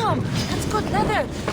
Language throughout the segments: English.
Damn! That's good leather!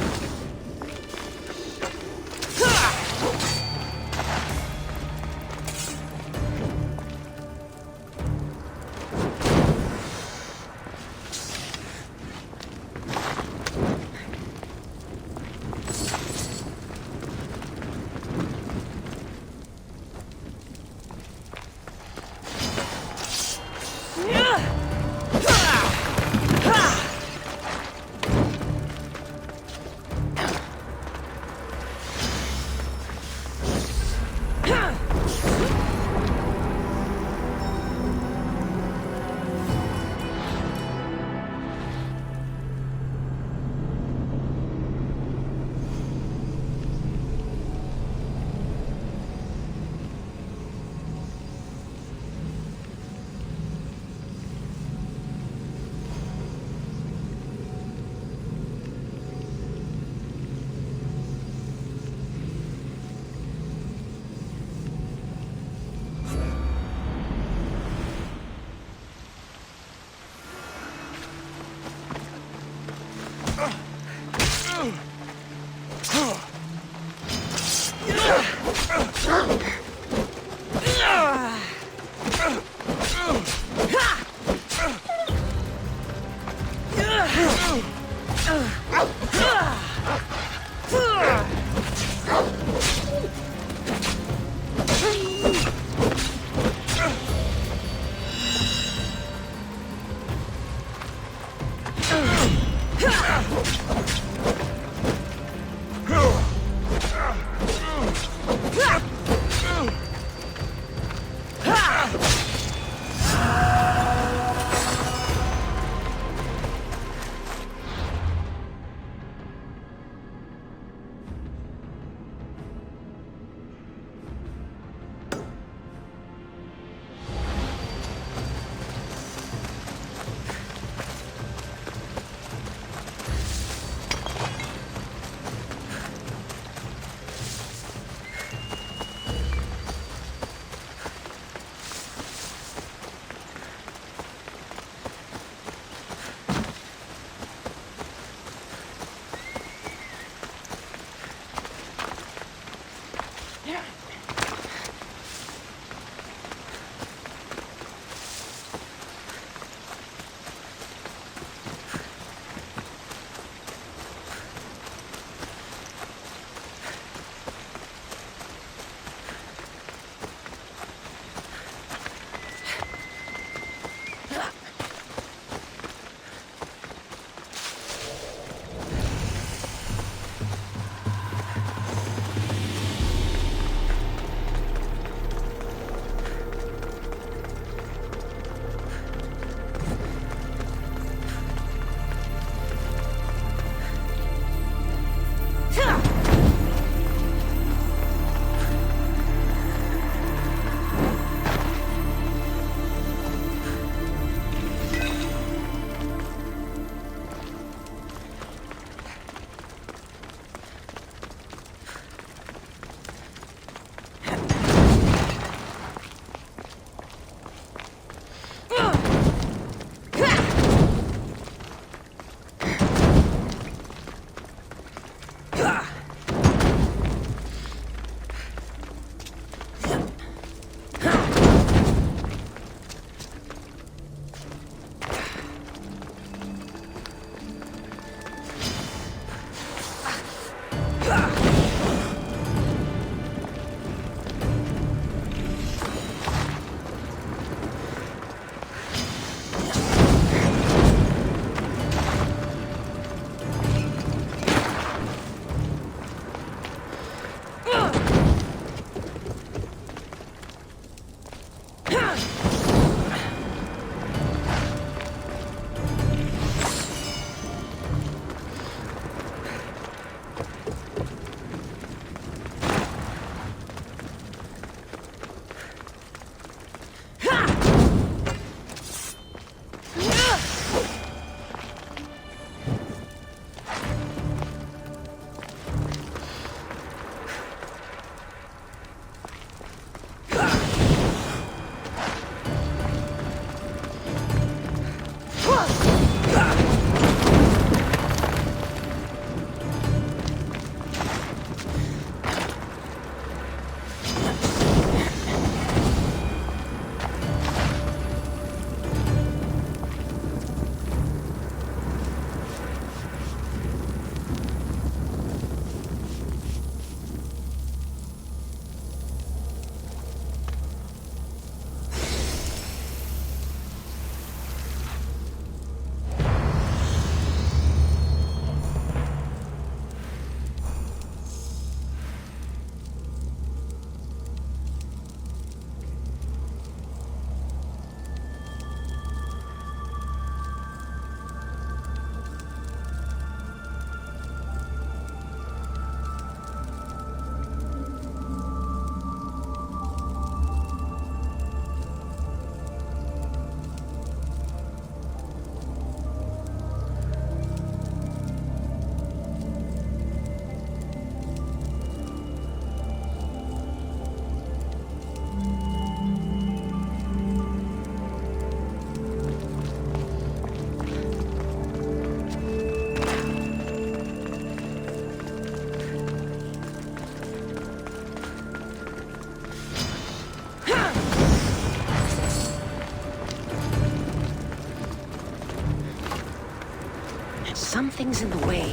Something's in the way.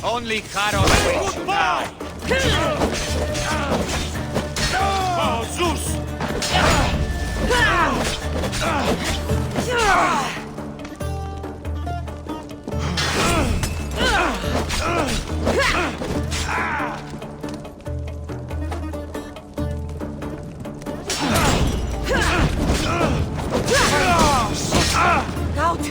Only Charon waits you now! Oh, Zeus! Out!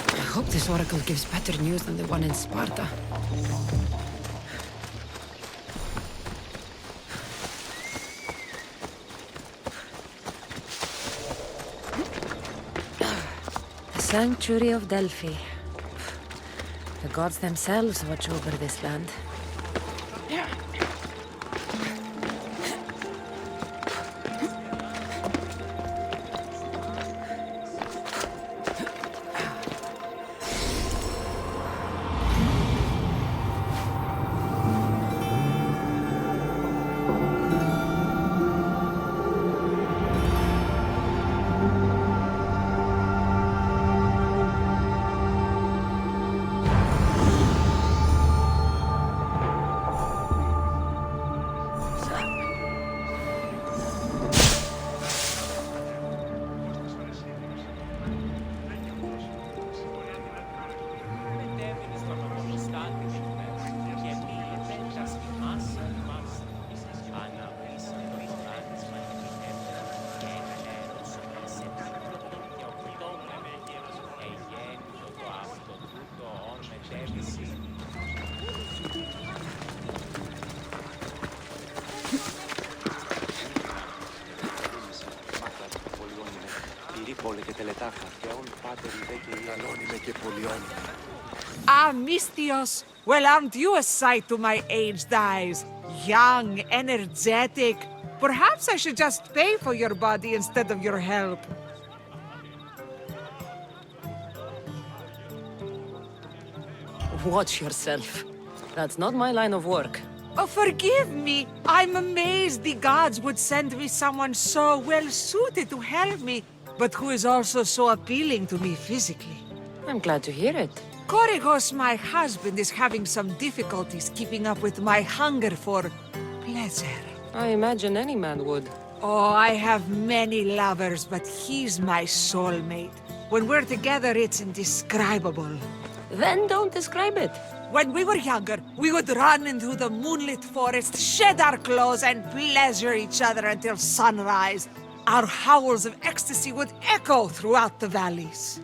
I hope this oracle gives better news than the one in Sparta. The Sanctuary of Delphi. The gods themselves watch over this land. Ah, Mystios! Well, aren't you a sight to my aged eyes? Young, energetic. Perhaps I should just pay for your body instead of your help. Watch yourself. That's not my line of work. Oh, forgive me. I'm amazed the gods would send me someone so well-suited to help me, but who is also so appealing to me physically. I'm glad to hear it. Korygos, my husband, is having some difficulties keeping up with my hunger for pleasure. I imagine any man would. Oh, I have many lovers, but he's my soulmate. When we're together, it's indescribable. Then don't describe it. When we were younger, we would run into the moonlit forest, shed our clothes, and pleasure each other until sunrise. Our howls of ecstasy would echo throughout the valleys.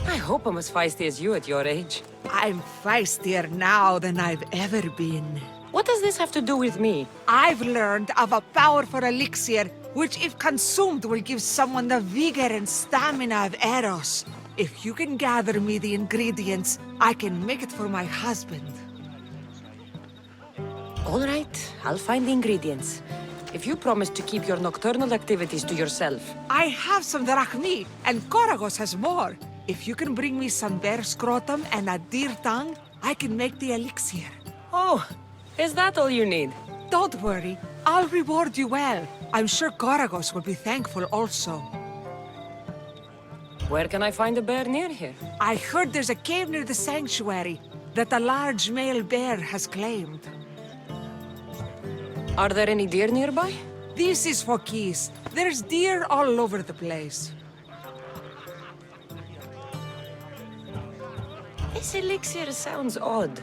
I hope I'm as feisty as you at your age. I'm feistier now than I've ever been. What does this have to do with me? I've learned of a powerful elixir, which if consumed will give someone the vigor and stamina of Eros. If you can gather me the ingredients, I can make it for my husband. All right, I'll find the ingredients. If you promise to keep your nocturnal activities to yourself. I have some drachmi, and Korygos has more. If you can bring me some bear scrotum and a deer tongue, I can make the elixir. Oh, is that all you need? Don't worry, I'll reward you well. I'm sure Korygos will be thankful also. Where can I find a bear near here? I heard there's a cave near the sanctuary that a large male bear has claimed. Are there any deer nearby? This is Phokis. There's deer all over the place. This elixir sounds odd.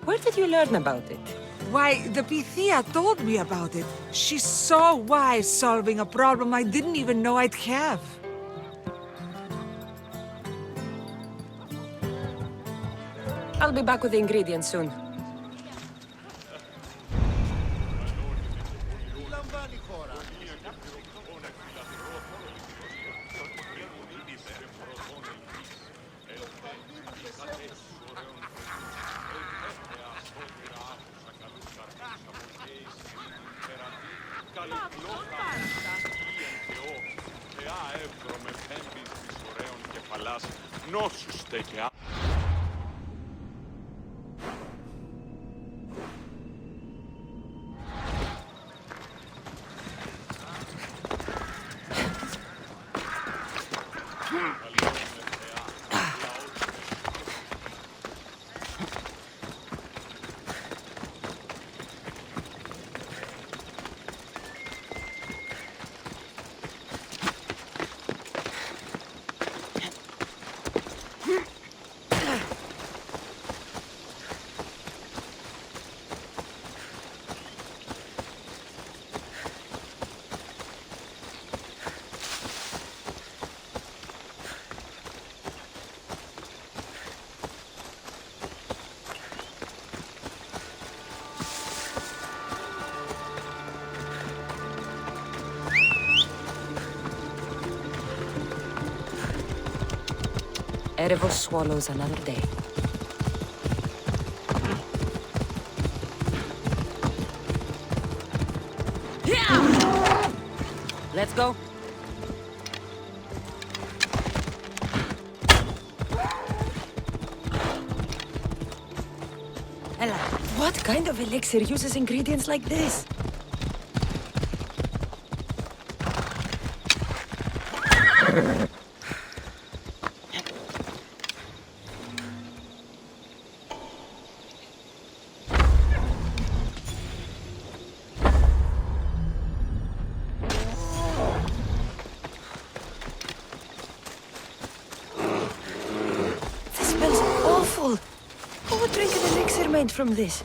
Where did you learn about it? Why, the Pythia told me about it. She's so wise solving a problem I didn't even know I'd have. I'll be back with the ingredients soon. Erebos swallows another day. Yeah! Let's go. Ella, what kind of elixir uses ingredients like this? From this.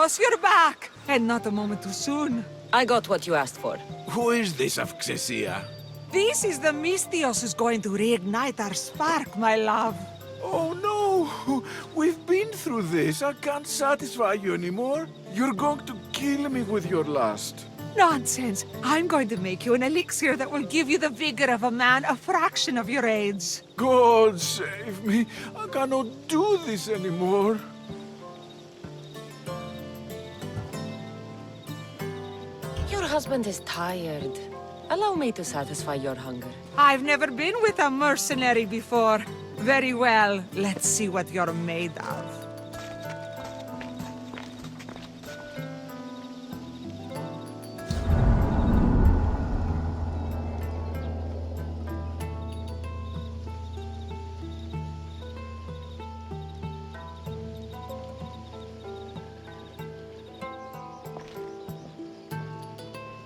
Theos, you're back! And not a moment too soon. I got what you asked for. Who is this Avxesia? This is the Mystios who's going to reignite our spark, my love. Oh no! We've been through this. I can't satisfy you anymore. You're going to kill me with your lust. Nonsense. I'm going to make you an elixir that will give you the vigor of a man a fraction of your age. God save me. I cannot do this anymore. Your husband is tired. Allow me to satisfy your hunger. I've never been with a mercenary before. Very well. Let's see what you're made of.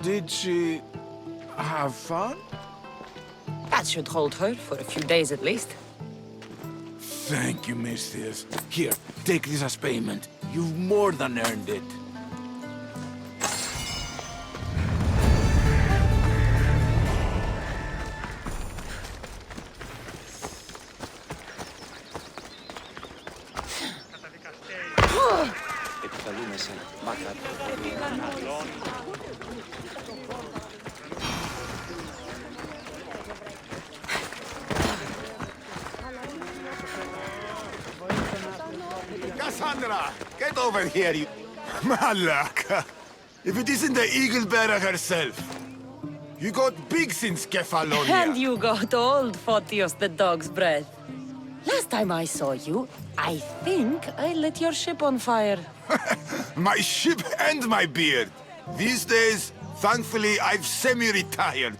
Did she have fun? That should hold her for a few days at least. Thank you, Mystios. Here, take this as payment. You've more than earned it. Cassandra, get over here, you... Malaka! If it isn't the Eagle Bearer herself. You got big since Kefalonia. And you got old, Photios the dog's breath. Last time I saw you, I think I lit your ship on fire. My ship and my beard. These days, thankfully, I've semi-retired.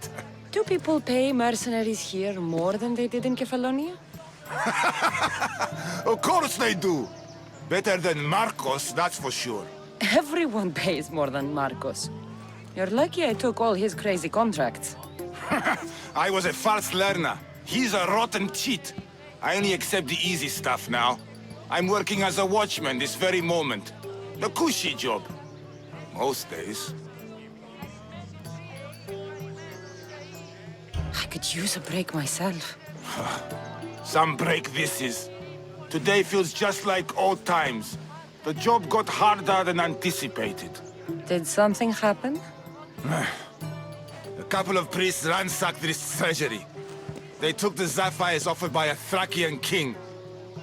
Do people pay mercenaries here more than they did in Kefalonia? Of course they do. Better than Marcos, that's for sure. Everyone pays more than Marcos. You're lucky I took all his crazy contracts. I was a fast learner. He's a rotten cheat. I only accept the easy stuff now. I'm working as a watchman this very moment. The cushy job. Most days. I could use a break myself. Some break this is. Today feels just like old times. The job got harder than anticipated. Did something happen? A couple of priests ransacked this treasury. They took the sapphires offered by a Thracian king.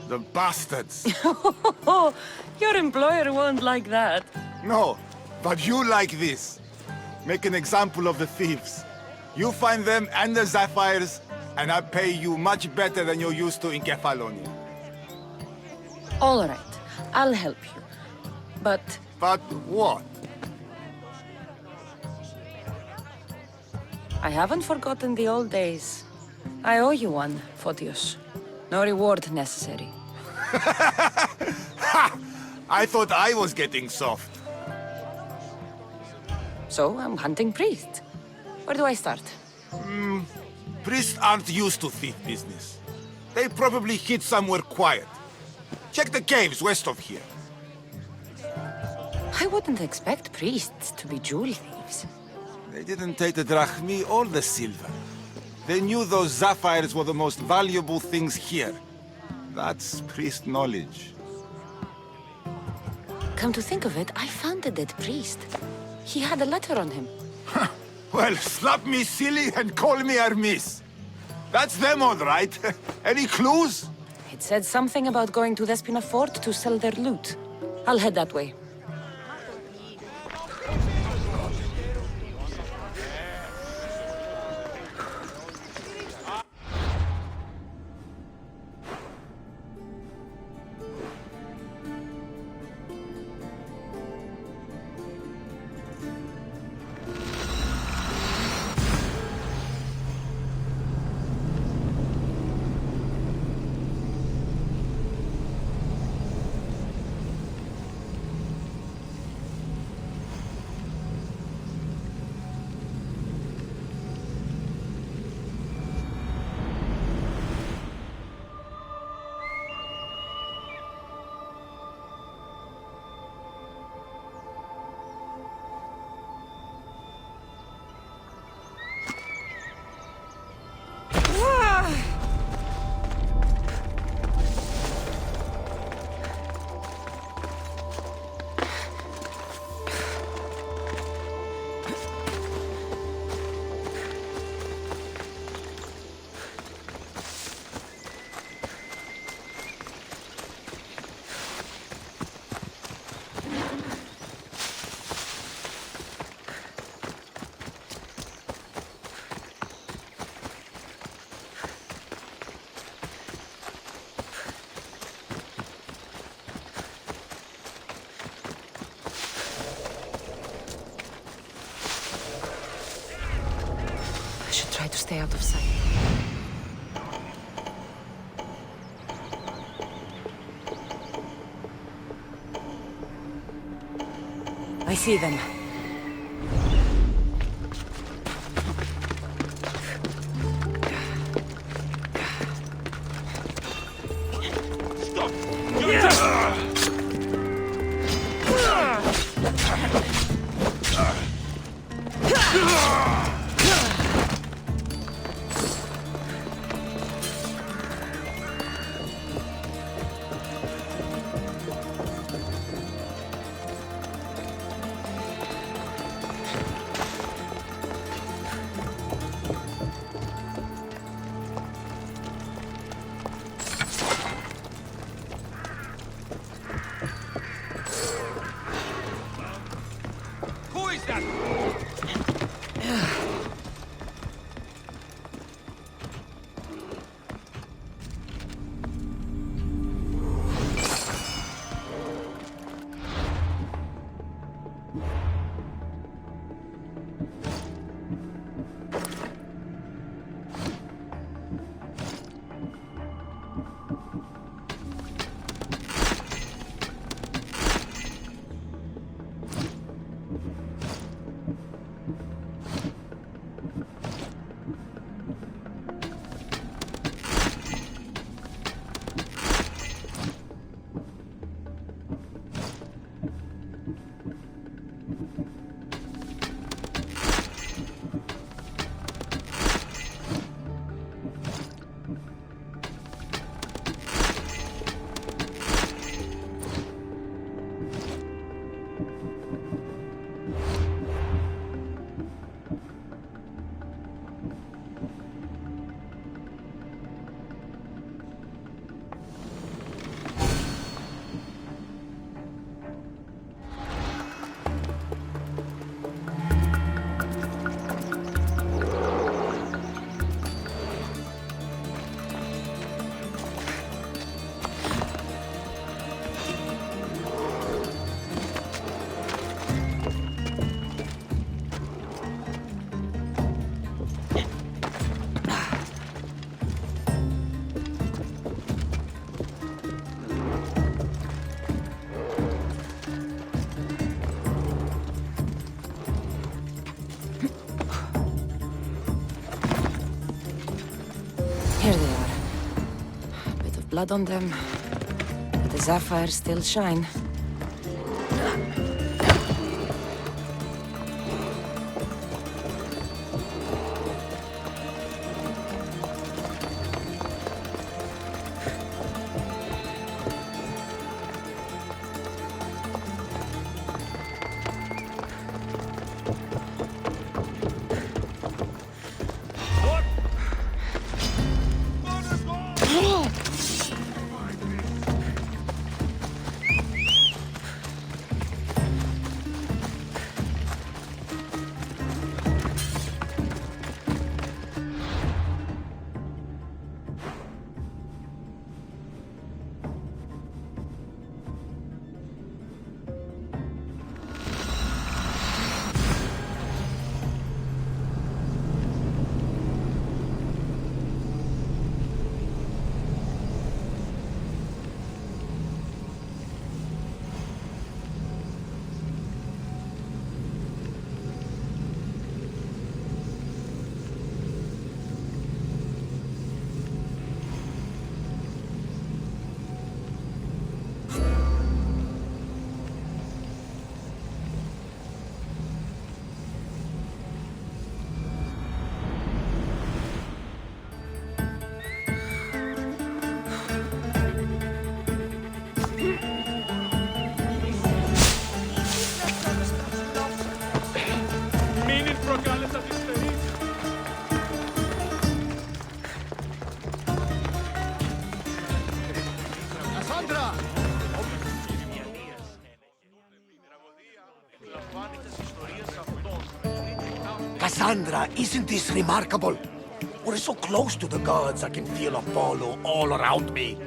The bastards. Your employer won't like that. No, but you like this. Make an example of the thieves. You find them and the sapphires, and I pay you much better than you're used to in Kefalonia. All right, I'll help you. But But what? I haven't forgotten the old days. I owe you one, Photios. No reward necessary. I thought I was getting soft. So I'm hunting priests. Where do I start? Priests aren't used to thief business. They probably hid somewhere quiet. Check the caves west of here. I wouldn't expect priests to be jewel thieves. They didn't take the drachmi or the silver. They knew those sapphires were the most valuable things here. That's priest knowledge. Come to think of it, I found a dead priest. He had a letter on him. Well, slap me silly and call me Hermes. That's them all right. Any clues? It said something about going to Despina Fort to sell their loot. I'll head that way. try to stay out of sight. I see them. Here they are. A bit of blood on them, but the sapphires still shine. Cassandra, isn't this remarkable? We're so close to the gods, I can feel Apollo all around me.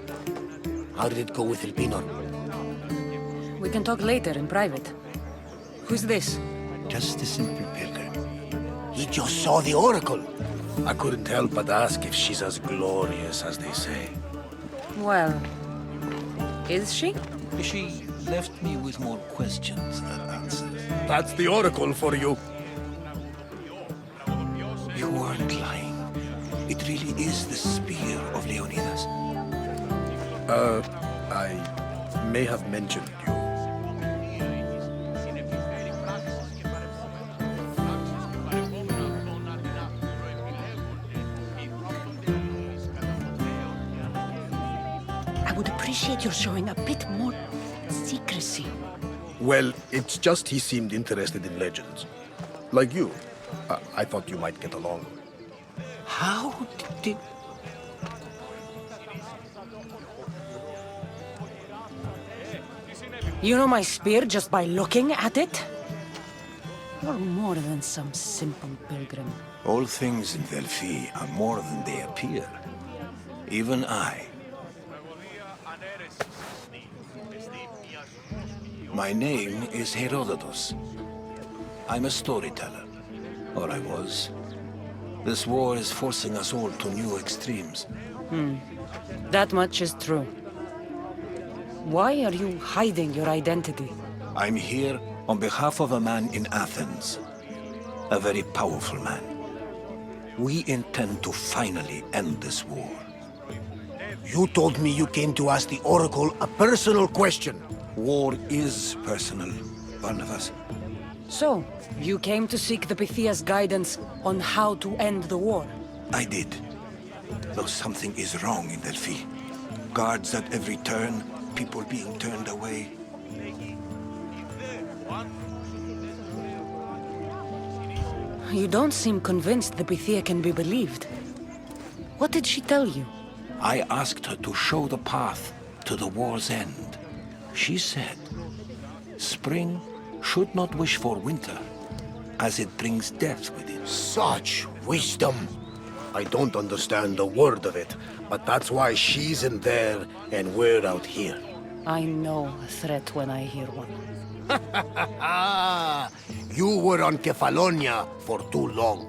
How did it go with Elpinor? We can talk later in private. Who's this? Just a simple pilgrim. He just saw the oracle. I couldn't help but ask if she's as glorious as they say. Well, is she? She left me with more questions than answers. That's the Oracle for you. You weren't lying. It really is the spear of Leonidas. I may have mentioned you. I would appreciate your showing a bit more secrecy. Well, it's just he seemed interested in legends. Like you. I thought you might get along. How did... You know my spear just by looking at it? You're more than some simple pilgrim. All things in Delphi are more than they appear. Even I. My name is Herodotus. I'm a storyteller. Or I was. This war is forcing us all to new extremes. That much is true. Why are you hiding your identity? I'm here on behalf of a man in Athens. A very powerful man. We intend to finally end this war. You told me you came to ask the Oracle a personal question. War is personal, Barnabas. So, you came to seek the Pythia's guidance on how to end the war? I did. Though something is wrong in Delphi. Guards at every turn, people being turned away. You don't seem convinced the Pythia can be believed. What did she tell you? I asked her to show the path to the war's end. She said, spring should not wish for winter, as it brings death with it. Such wisdom! I don't understand a word of it, but that's why she's in there and we're out here. I know a threat when I hear one. You were on Kefalonia for too long.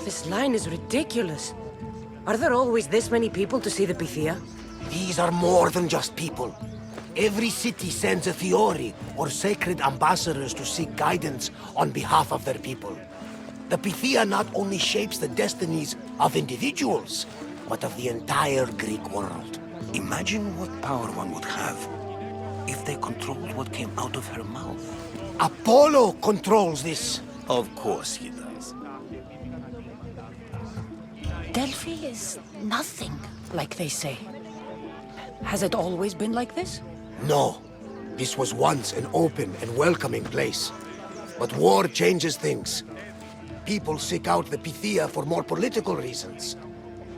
This line is ridiculous. Are there always this many people to see the Pythia? These are more than just people. Every city sends a Fiori or sacred ambassadors to seek guidance on behalf of their people. The Pythia not only shapes the destinies of individuals, but of the entire Greek world. Imagine what power one would have if they controlled what came out of her mouth. Apollo controls this. Of course he does. Delphi is nothing, like they say. Has it always been like this? No. This was once an open and welcoming place. But war changes things. People seek out the Pythia for more political reasons.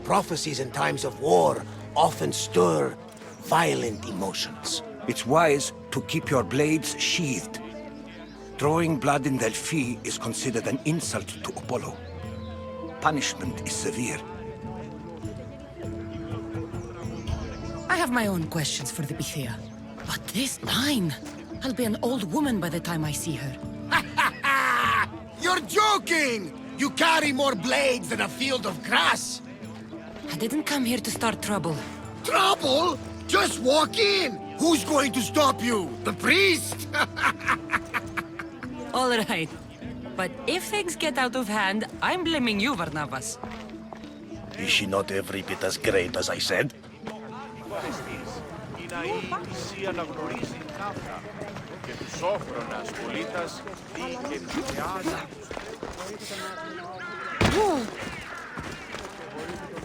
Prophecies in times of war often stir violent emotions. It's wise to keep your blades sheathed. Drawing blood in Delphi is considered an insult to Apollo. Punishment is severe. I have my own questions for the Pythia. But this line... I'll be an old woman by the time I see her. You're joking! You carry more blades than a field of grass! I didn't come here to start trouble. Trouble? Just walk in! Who's going to stop you? The priest? All right. But if things get out of hand, I'm blaming you, Barnabas. Is she not every bit as great as I said?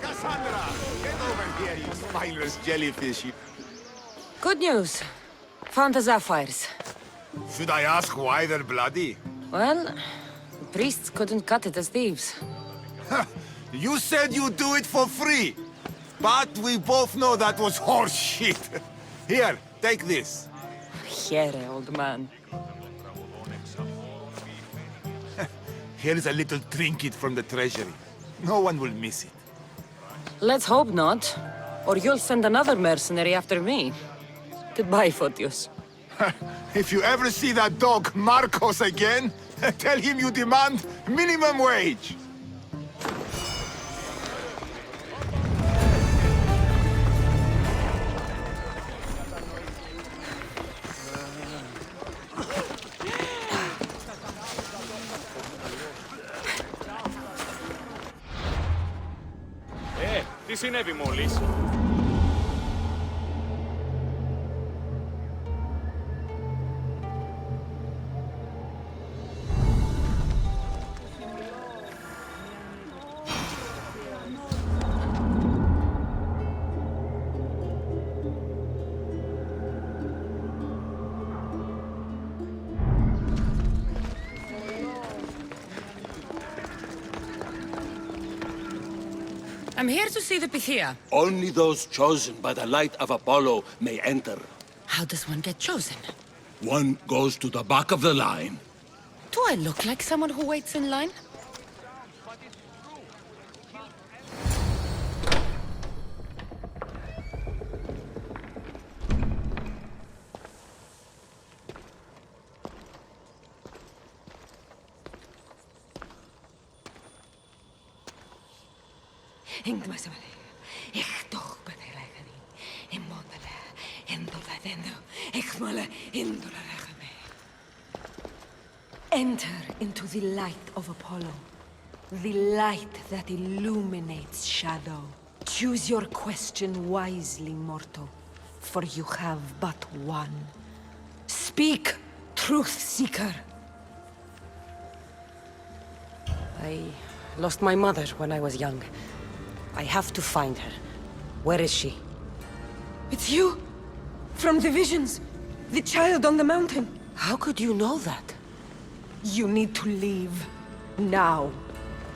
Cassandra, get over here, you spineless jellyfish. Good news. Found the sapphires. Should I ask why they're bloody? Well, the priests couldn't cut it as thieves. You said you'd do it for free. But we both know that was horse shit. Here, take this. Here, old man. Here's a little trinket from the treasury. No one will miss it. Let's hope not. Or you'll send another mercenary after me. Goodbye, Photios. If you ever see that dog Marcos again, tell him you demand minimum wage. Τι συνέβη μόλις? I'm here to see the Pythia. Only those chosen by the light of Apollo may enter. How does one get chosen? One goes to the back of the line. Do I look like someone who waits in line? Enter into the light of Apollo, the light that illuminates shadow. Choose your question wisely, mortal, for you have but one. Speak, truth seeker. I lost my mother when I was young. I have to find her. Where is she? It's you! From the visions! The child on the mountain! How could you know that? You need to leave. Now.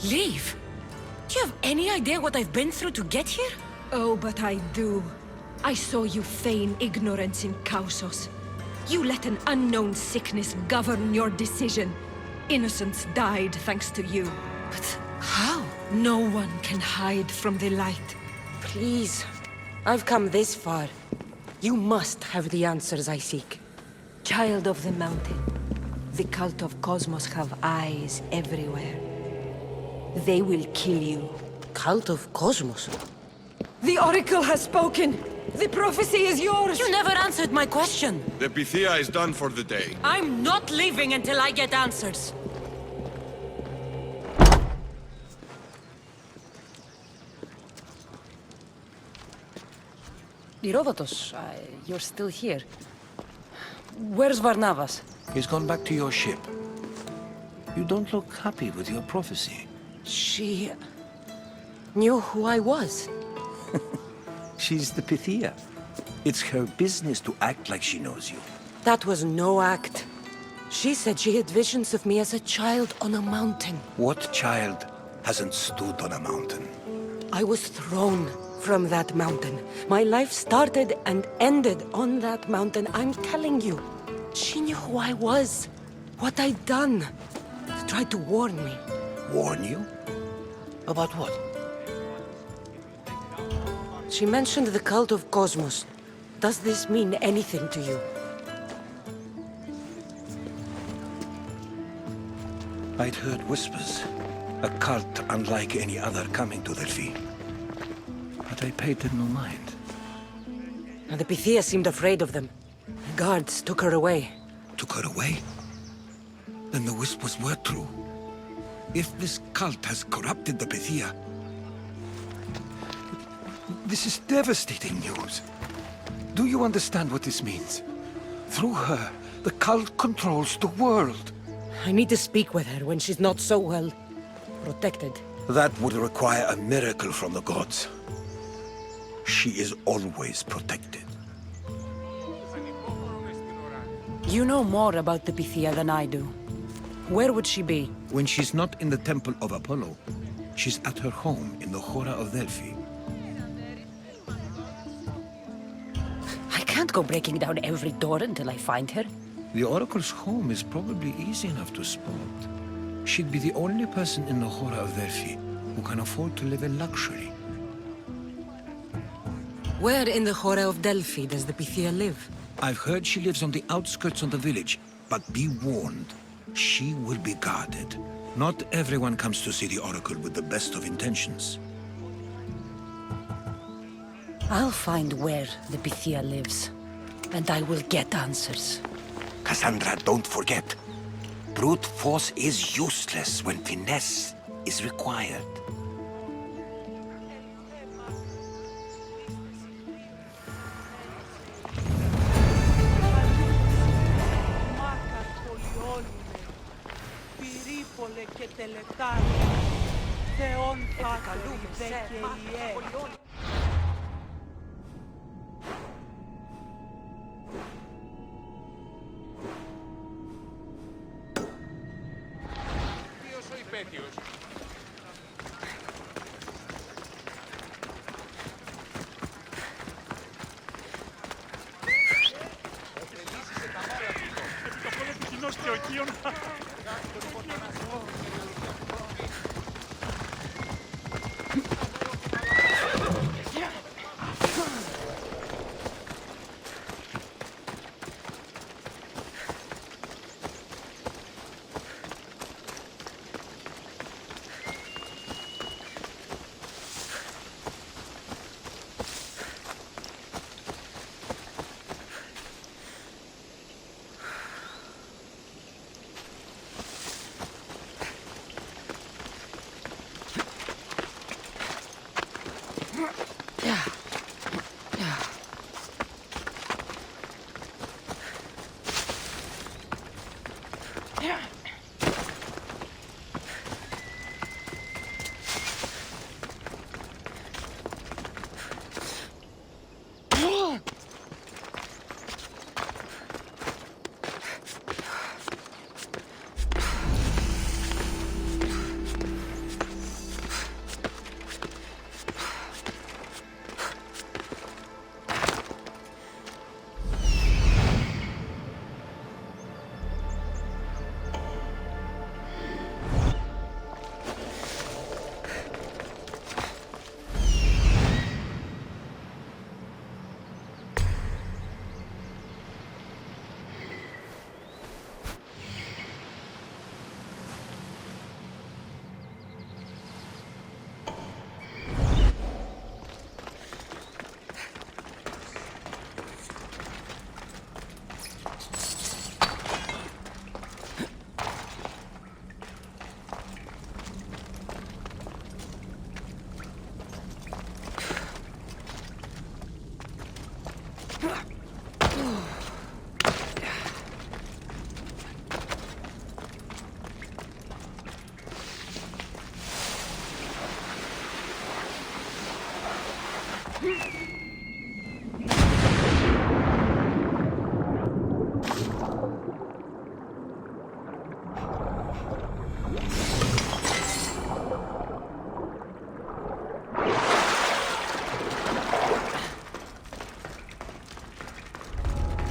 Leave? Do you have any idea what I've been through to get here? Oh, but I do. I saw you feign ignorance in Kausos. You let an unknown sickness govern your decision. Innocents died thanks to you. But how? No one can hide from the light. Please. I've come this far. You must have the answers I seek. Child of the mountain, the Cult of Kosmos have eyes everywhere. They will kill you. Cult of Kosmos? The Oracle has spoken! The prophecy is yours! You never answered my question! The Pythia is done for the day. I'm not leaving until I get answers! Herodotus, you're still here. Where's Varnavas? He's gone back to your ship. You don't look happy with your prophecy. She knew who I was. She's the Pythia. It's her business to act like she knows you. That was no act. She said she had visions of me as a child on a mountain. What child hasn't stood on a mountain? I was thrown from that mountain. My life started and ended on that mountain, I'm telling you. She knew who I was, what I'd done. She tried to warn me. Warn you? About what? She mentioned the Cult of Kosmos. Does this mean anything to you? I'd heard whispers. A cult unlike any other coming to Delphi. But I paid them no mind. And the Pythia seemed afraid of them. Guards took her away. Took her away? Then the whispers were true. If this cult has corrupted the Pythia... This is devastating news. Do you understand what this means? Through her, the cult controls the world. I need to speak with her when she's not so well protected. That would require a miracle from the gods. She is always protected. You know more about the Pythia than I do. Where would she be? When she's not in the Temple of Apollo, she's at her home in the Hora of Delphi. I can't go breaking down every door until I find her. The Oracle's home is probably easy enough to spot. She'd be the only person in the Hora of Delphi who can afford to live in luxury. Where in the Hora of Delphi does the Pythia live? I've heard she lives on the outskirts of the village, but be warned, she will be guarded. Not everyone comes to see the Oracle with the best of intentions. I'll find where the Pythia lives, and I will get answers. Cassandra, don't forget. Brute force is useless when finesse is required.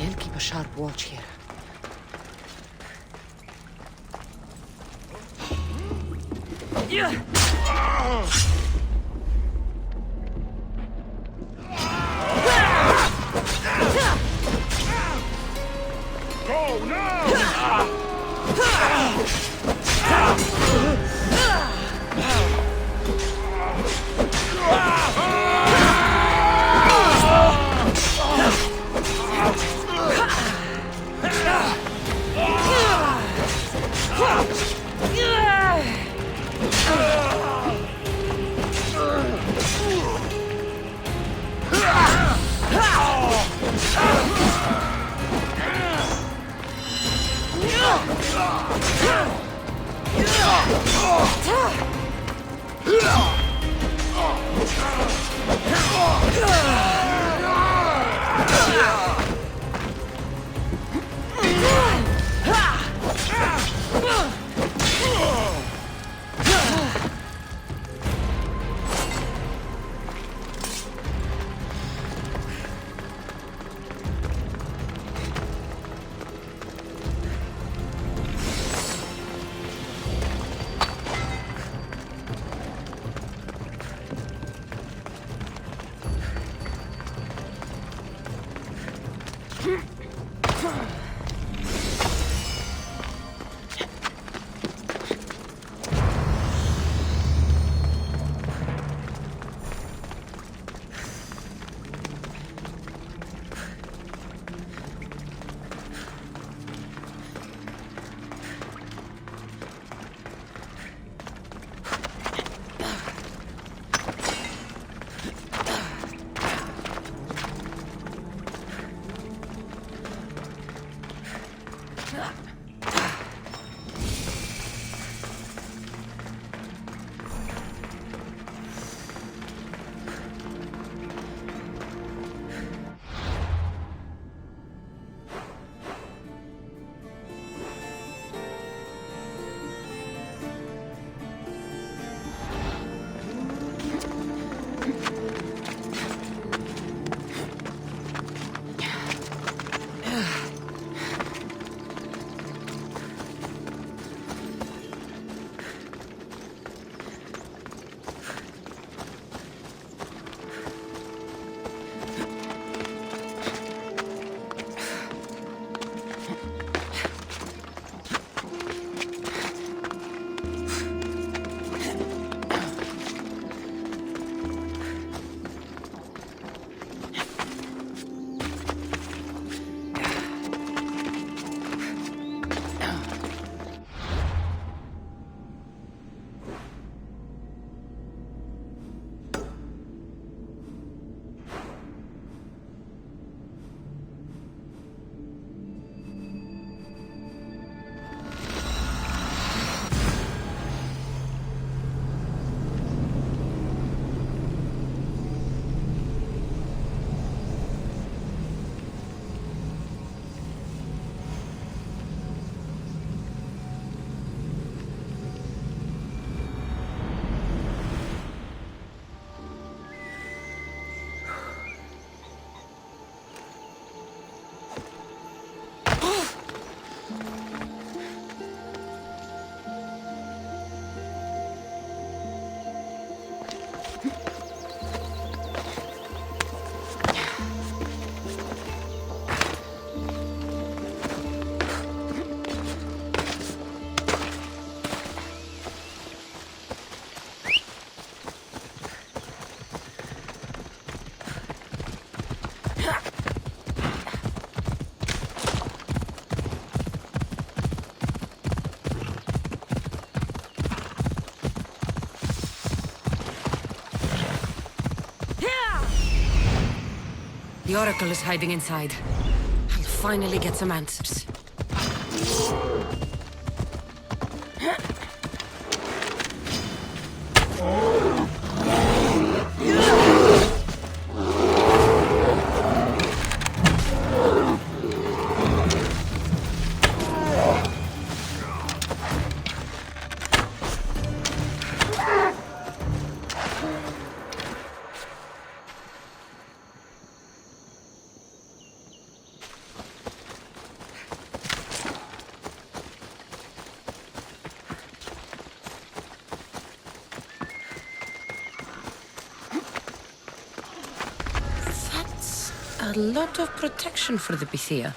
They'll keep a sharp watch here. Go now! The Oracle is hiding inside. I'll finally get some answers. A lot of protection for the Pythia.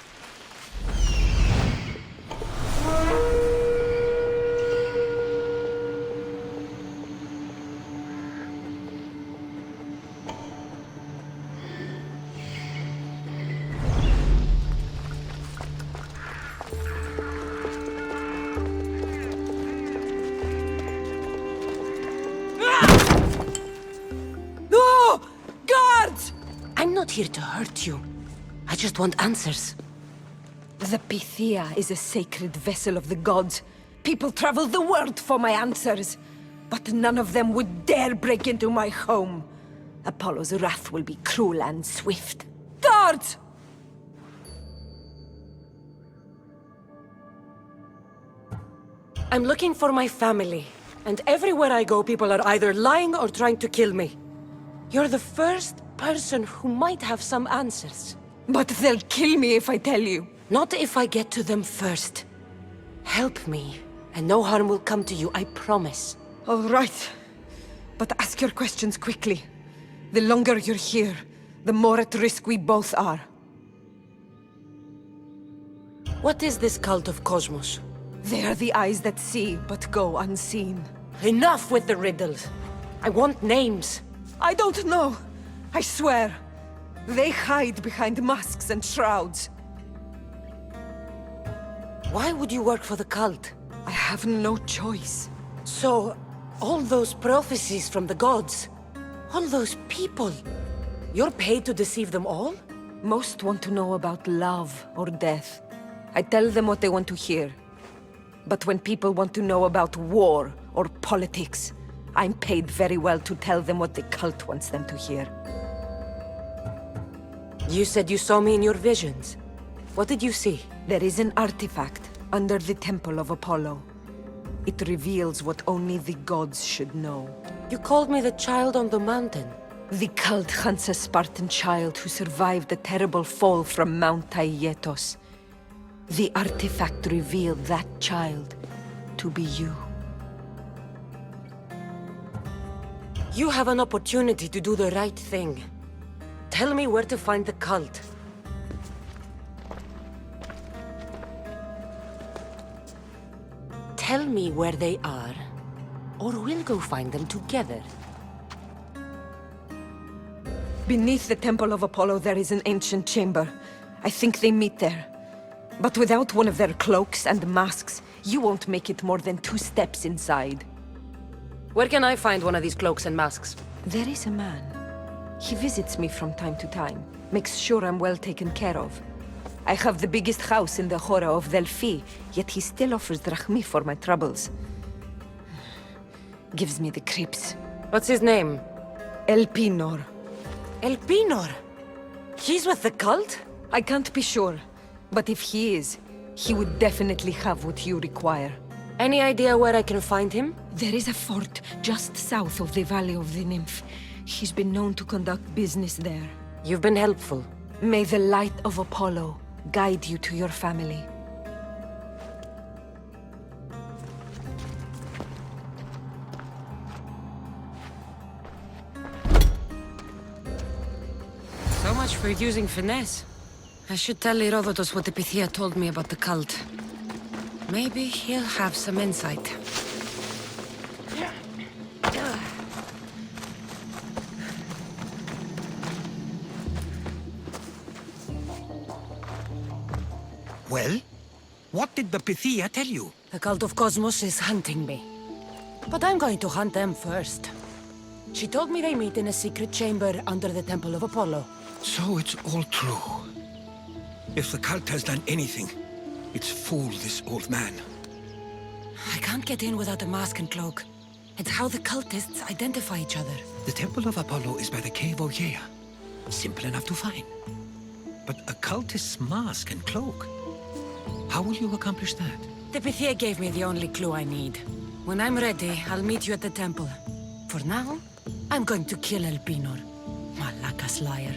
No! Guards! I'm not here to hurt you. I just want answers. The Pythia is a sacred vessel of the gods. People travel the world for my answers. But none of them would dare break into my home. Apollo's wrath will be cruel and swift. Guards! I'm looking for my family. And everywhere I go, people are either lying or trying to kill me. You're the first person who might have some answers. But they'll kill me if I tell you. Not if I get to them first. Help me, and no harm will come to you, I promise. All right. But ask your questions quickly. The longer you're here, the more at risk we both are. What is this Cult of Kosmos? They are the eyes that see, but go unseen. Enough with the riddles. I want names. I don't know. I swear. They hide behind masks and shrouds. Why would you work for the cult? I have no choice. So, all those prophecies from the gods, all those people, you're paid to deceive them all? Most want to know about love or death. I tell them what they want to hear. But when people want to know about war or politics, I'm paid very well to tell them what the cult wants them to hear. You said you saw me in your visions. What did you see? There is an artifact under the Temple of Apollo. It reveals what only the gods should know. You called me the child on the mountain. The cult hunts a Spartan child who survived a terrible fall from Mount Aietos. The artifact revealed that child to be you. You have an opportunity to do the right thing. Tell me where to find the cult. Tell me where they are, or we'll go find them together. Beneath the Temple of Apollo there is an ancient chamber. I think they meet there. But without one of their cloaks and masks, you won't make it more than 2 steps inside. Where can I find one of these cloaks and masks? There is a man. He visits me from time to time, makes sure I'm well taken care of. I have the biggest house in the Hora of Delphi, yet he still offers drachmi for my troubles. Gives me the creeps. What's his name? Elpinor. Elpinor? He's with the cult? I can't be sure, but if he is, he would definitely have what you require. Any idea where I can find him? There is a fort just south of the Valley of the Nymph. He's been known to conduct business there. You've been helpful. May the light of Apollo guide you to your family. So much for using finesse. I should tell Herodotus what the Pythia told me about the cult. Maybe he'll have some insight. Well? What did the Pythia tell you? The Cult of Kosmos is hunting me. But I'm going to hunt them first. She told me they meet in a secret chamber under the Temple of Apollo. So it's all true. If the cult has done anything, it's fooled this old man. I can't get in without a mask and cloak. It's how the cultists identify each other. The Temple of Apollo is by the Cave of Yea. Simple enough to find. But a cultist's mask and cloak? How will you accomplish that? The Pythia gave me the only clue I need. When I'm ready, I'll meet you at the temple. For now, I'm going to kill Elpinor. Malakas liar.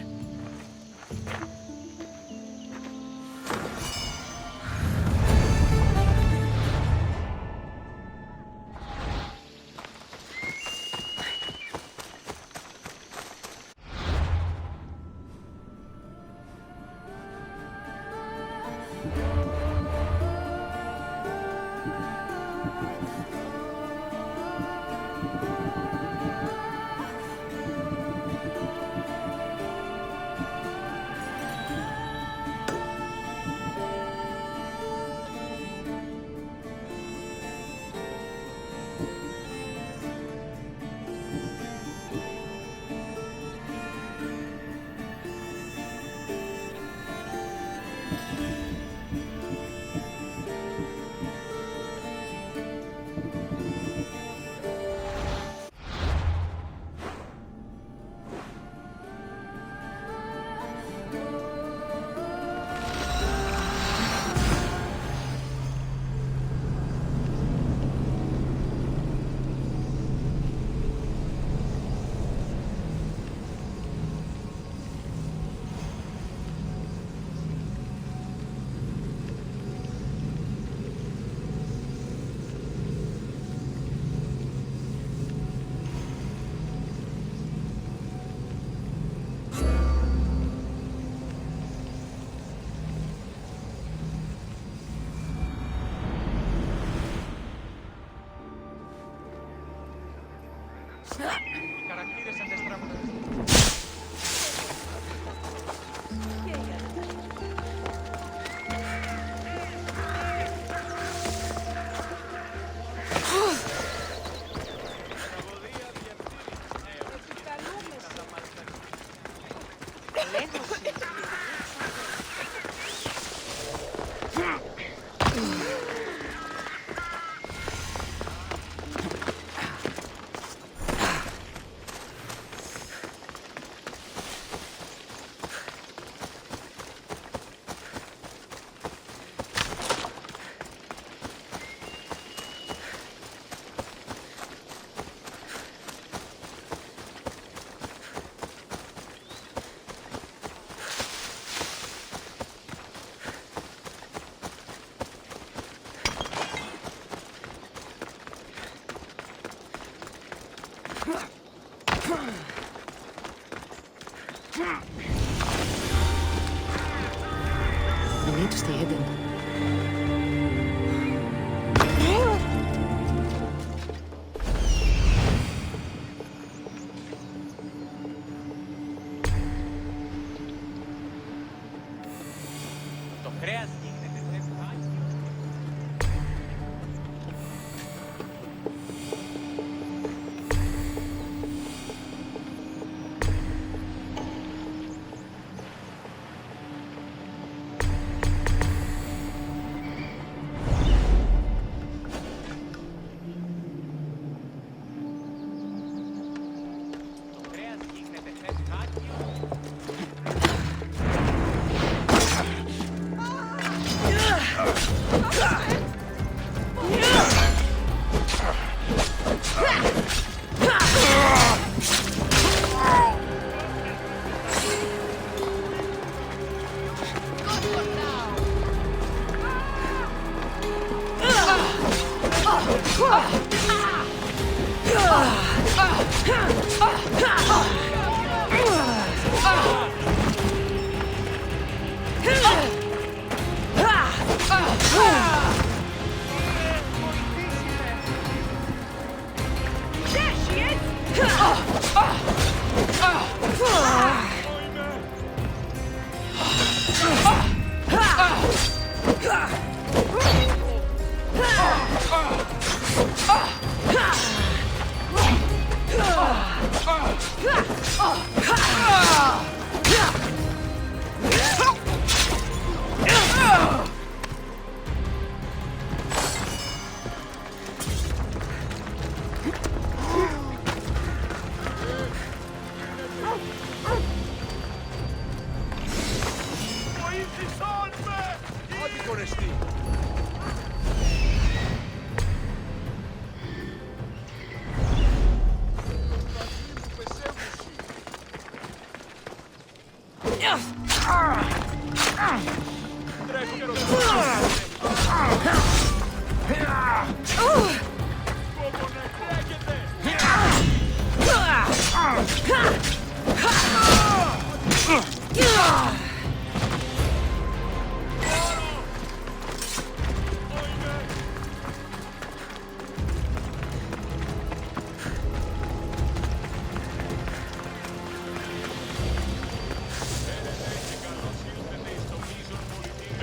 need to stay hidden.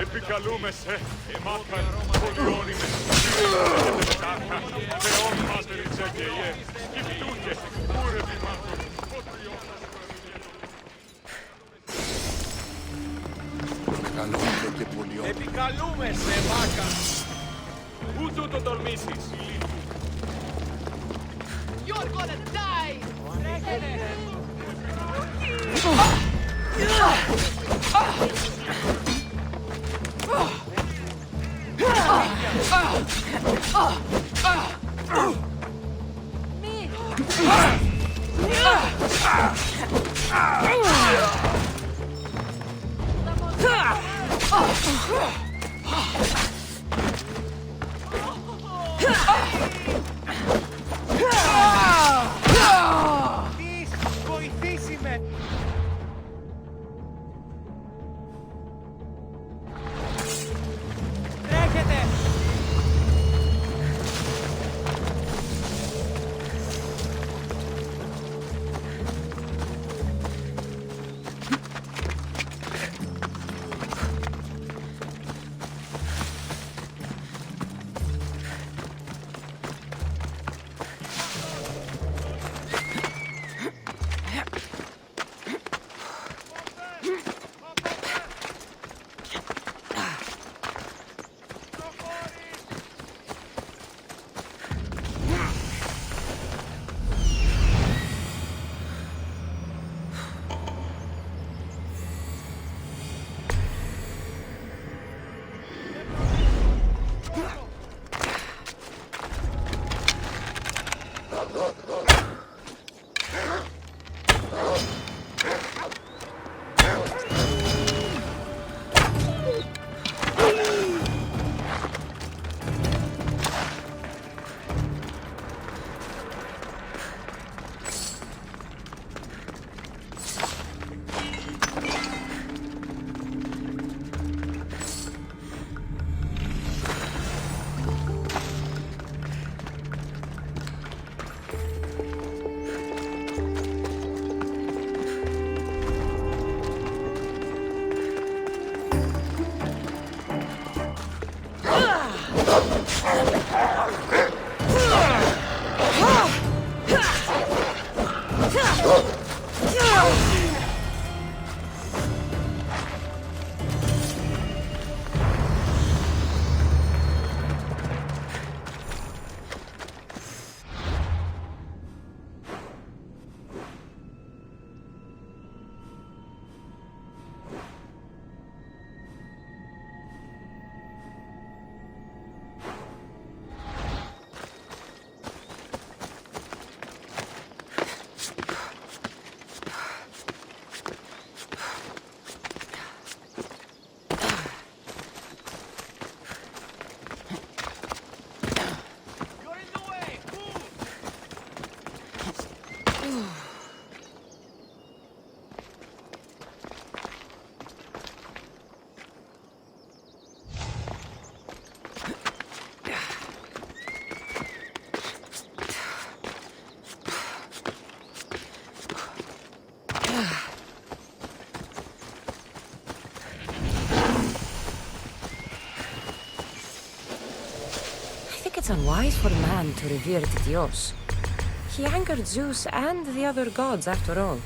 Επικαλούμεσαι, εμάκαν, πολιώνυμε, τάχα, θεόν μάστεριτσε και ιέ, σκυπτούκε, κούρε δημάτων, Επικαλούμαι και πολιώνυμε. Επικαλούμεσαι, εμάκαν, πού τούτο τολμήσεις, ηλίθου. You're gonna die! Βοηθήσει με! Τρέχετε! It's unwise for man to revere the Dios. He angered Zeus and the other gods, after all.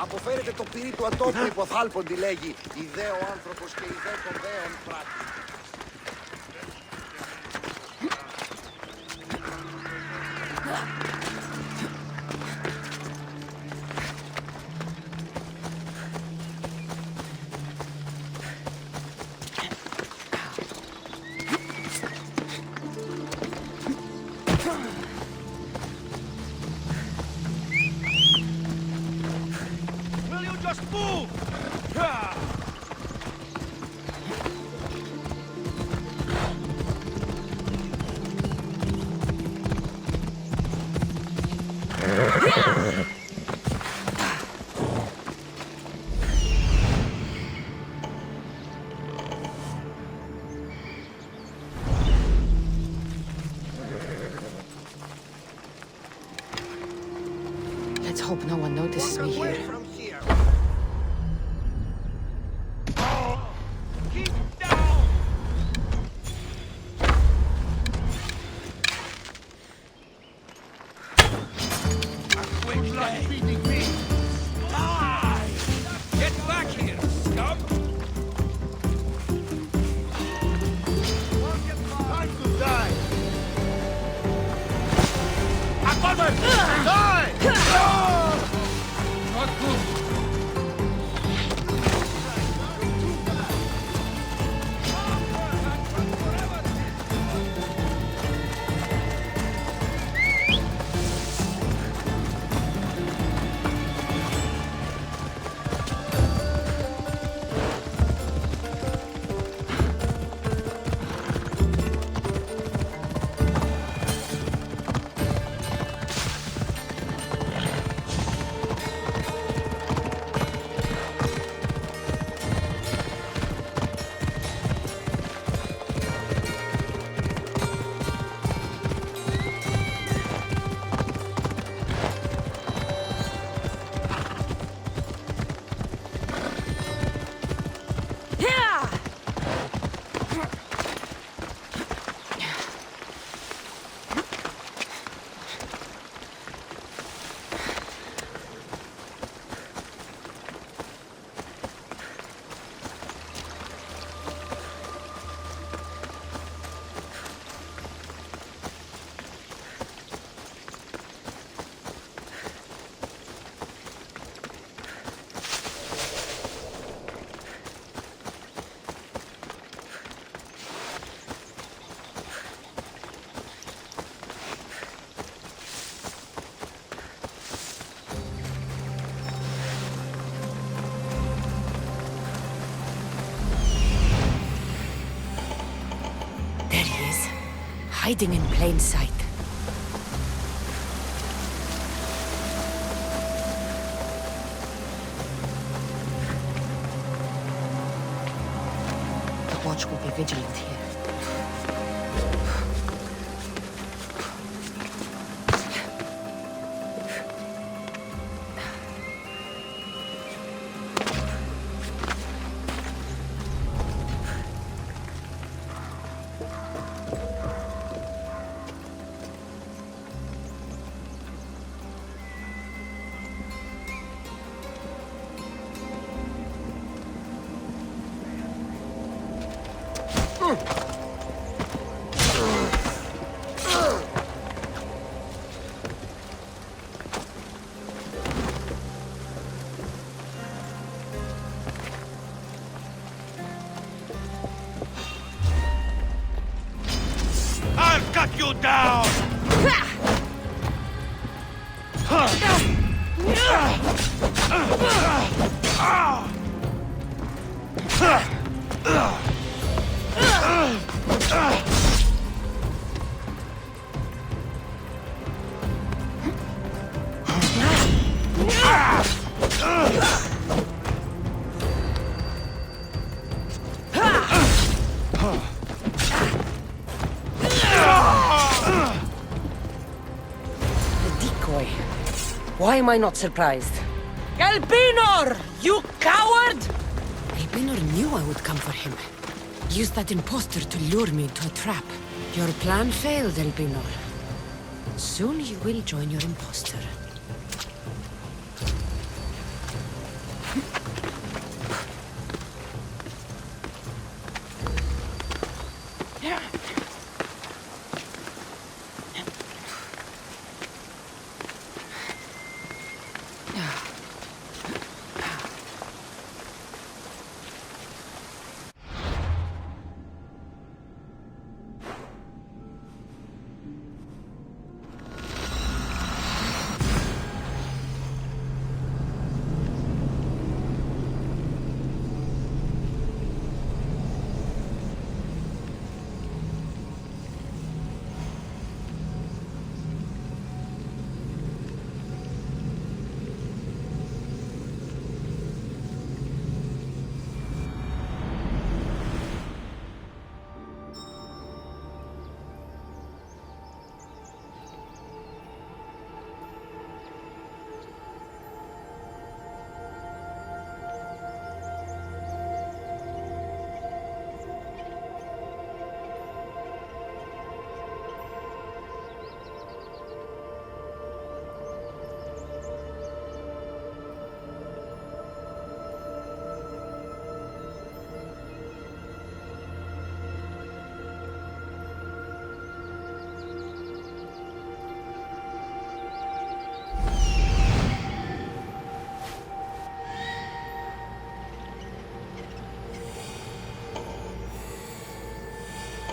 Αποφέρεται το πυρί του ατόπου, υποθάλποντι λέγει. Ιδέο άνθρωπος και ιδέκον δέον πράττει. Let's hope no one notices me here. hiding in plain sight. The watch will be vigilant here. I'll cut you down! Why am I not surprised? Elpinor! You coward! Elpinor knew I would come for him. Used that imposter to lure me into a trap. Your plan failed, Elpinor. Soon you will join your imposter.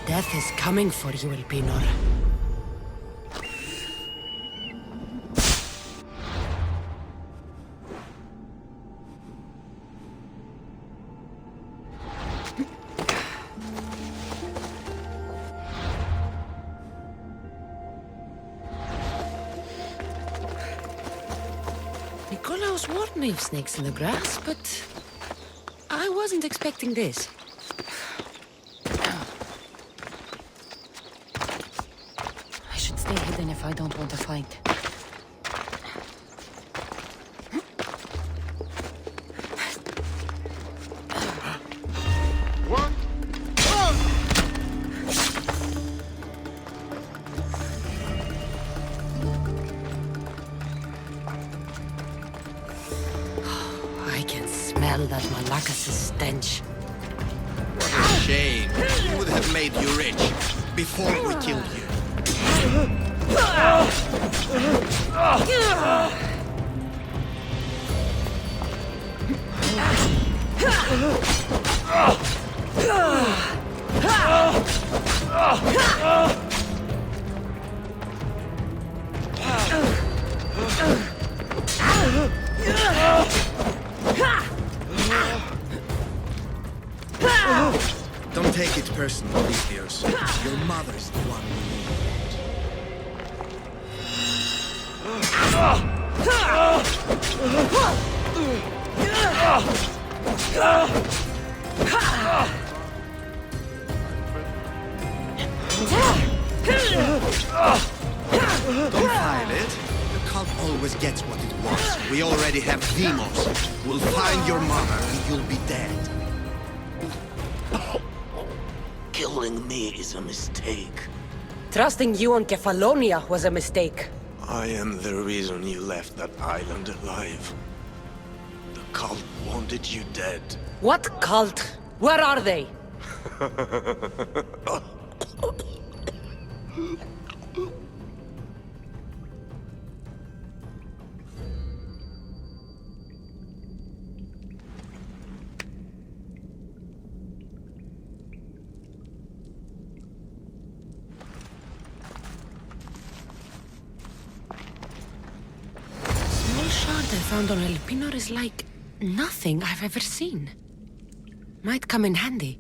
Death is coming for you, Elpinor. Nikolaos warned me of snakes in the grass, but I wasn't expecting this. Stay hidden if I don't want to fight. I can smell that Malakas' stench. What a shame. We would have made you rich before we killed you. Don't take it personally, Lysios. Your mother's the one we need. Don't file it. The cult always gets what it wants. We already have Demos. We'll find your mother and you'll be dead. Killing me is a mistake. Trusting you on Kefalonia was a mistake. I am the reason you left that island alive. The cult wanted you dead. What cult? Where are they? I found on Elpinor is like nothing I've ever seen. Might come in handy.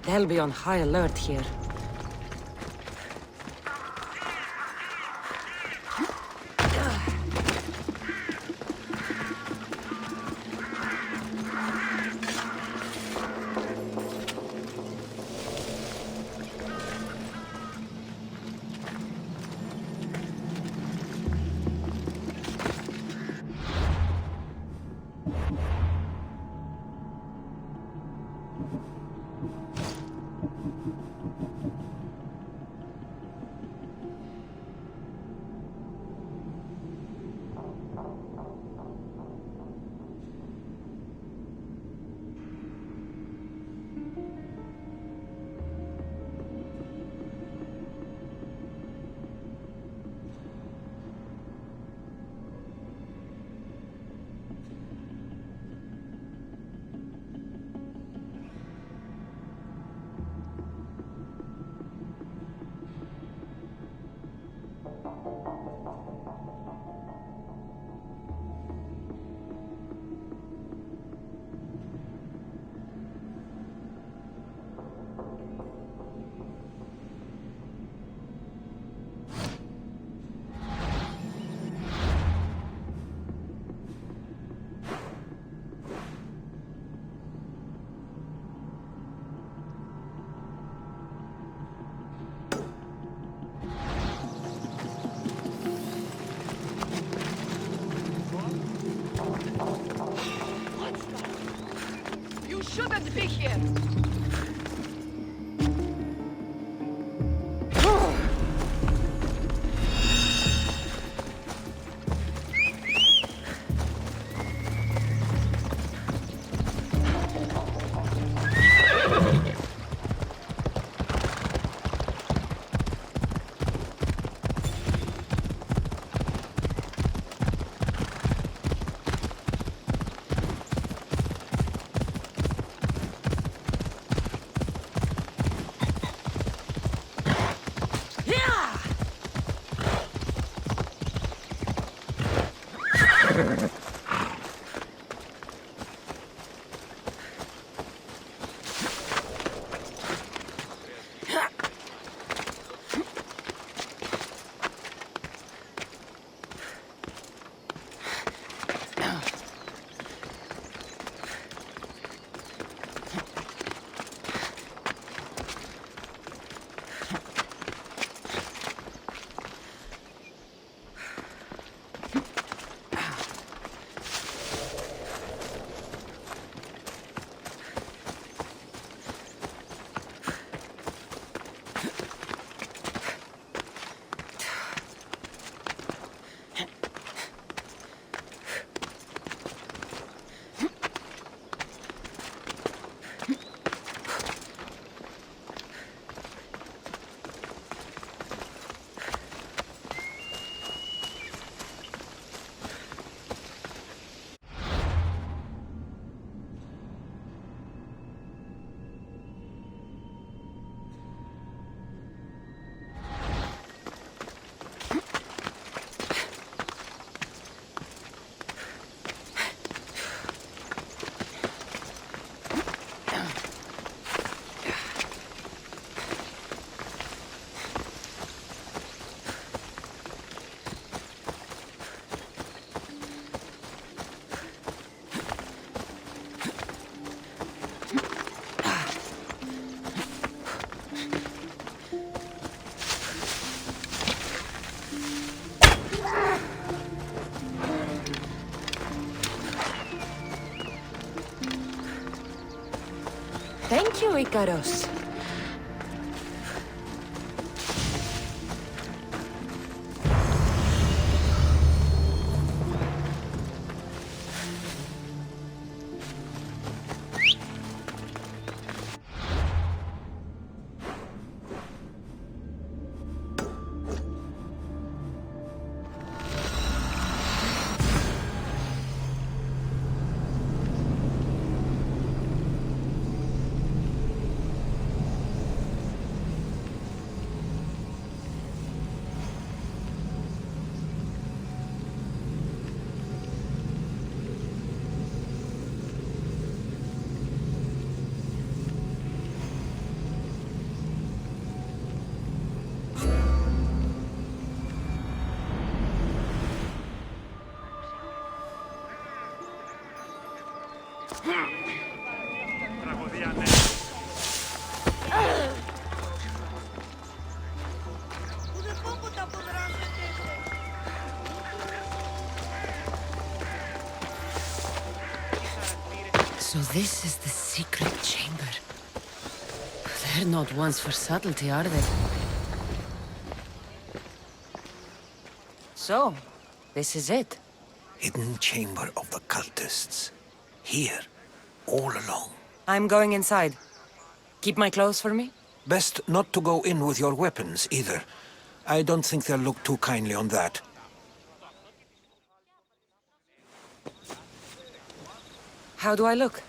They'll be on high alert here. shouldn't be here! Thank you, Icaros. So this is the secret chamber. They're not ones for subtlety, are they? So, this is it. Hidden chamber of the cultists. Here, all along. I'm going inside. Keep my clothes for me? Best not to go in with your weapons, either. I don't think they'll look too kindly on that. How do I look?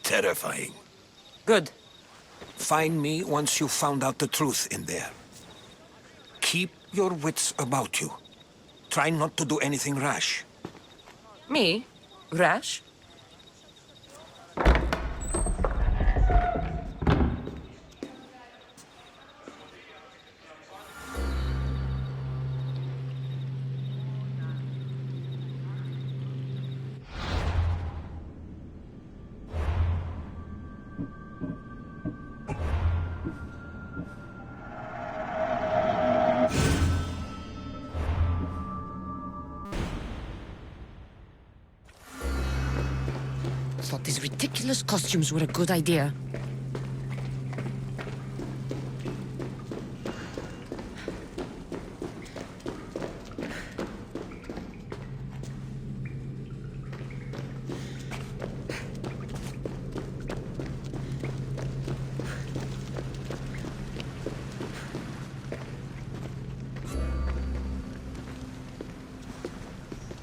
Terrifying. Good. Find me once you've found out the truth in there. Keep your wits about you. Try not to do anything rash. Me? Rash? Thought these ridiculous costumes were a good idea.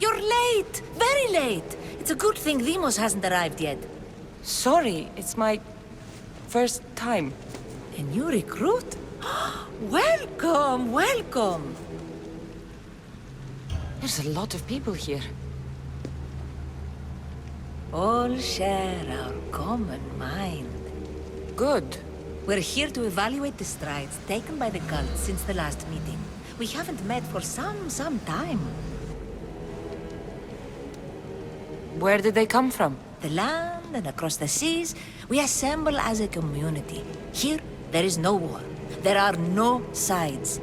You're late! Very late! It's a good thing Demos hasn't arrived yet. Sorry, it's my first time. A new recruit? Welcome, welcome! There's a lot of people here. All share our common mind. Good. We're here to evaluate the strides taken by the cult since the last meeting. We haven't met for some time. Where did they come from? The land and across the seas, we assemble as a community. Here, there is no war. There are no sides.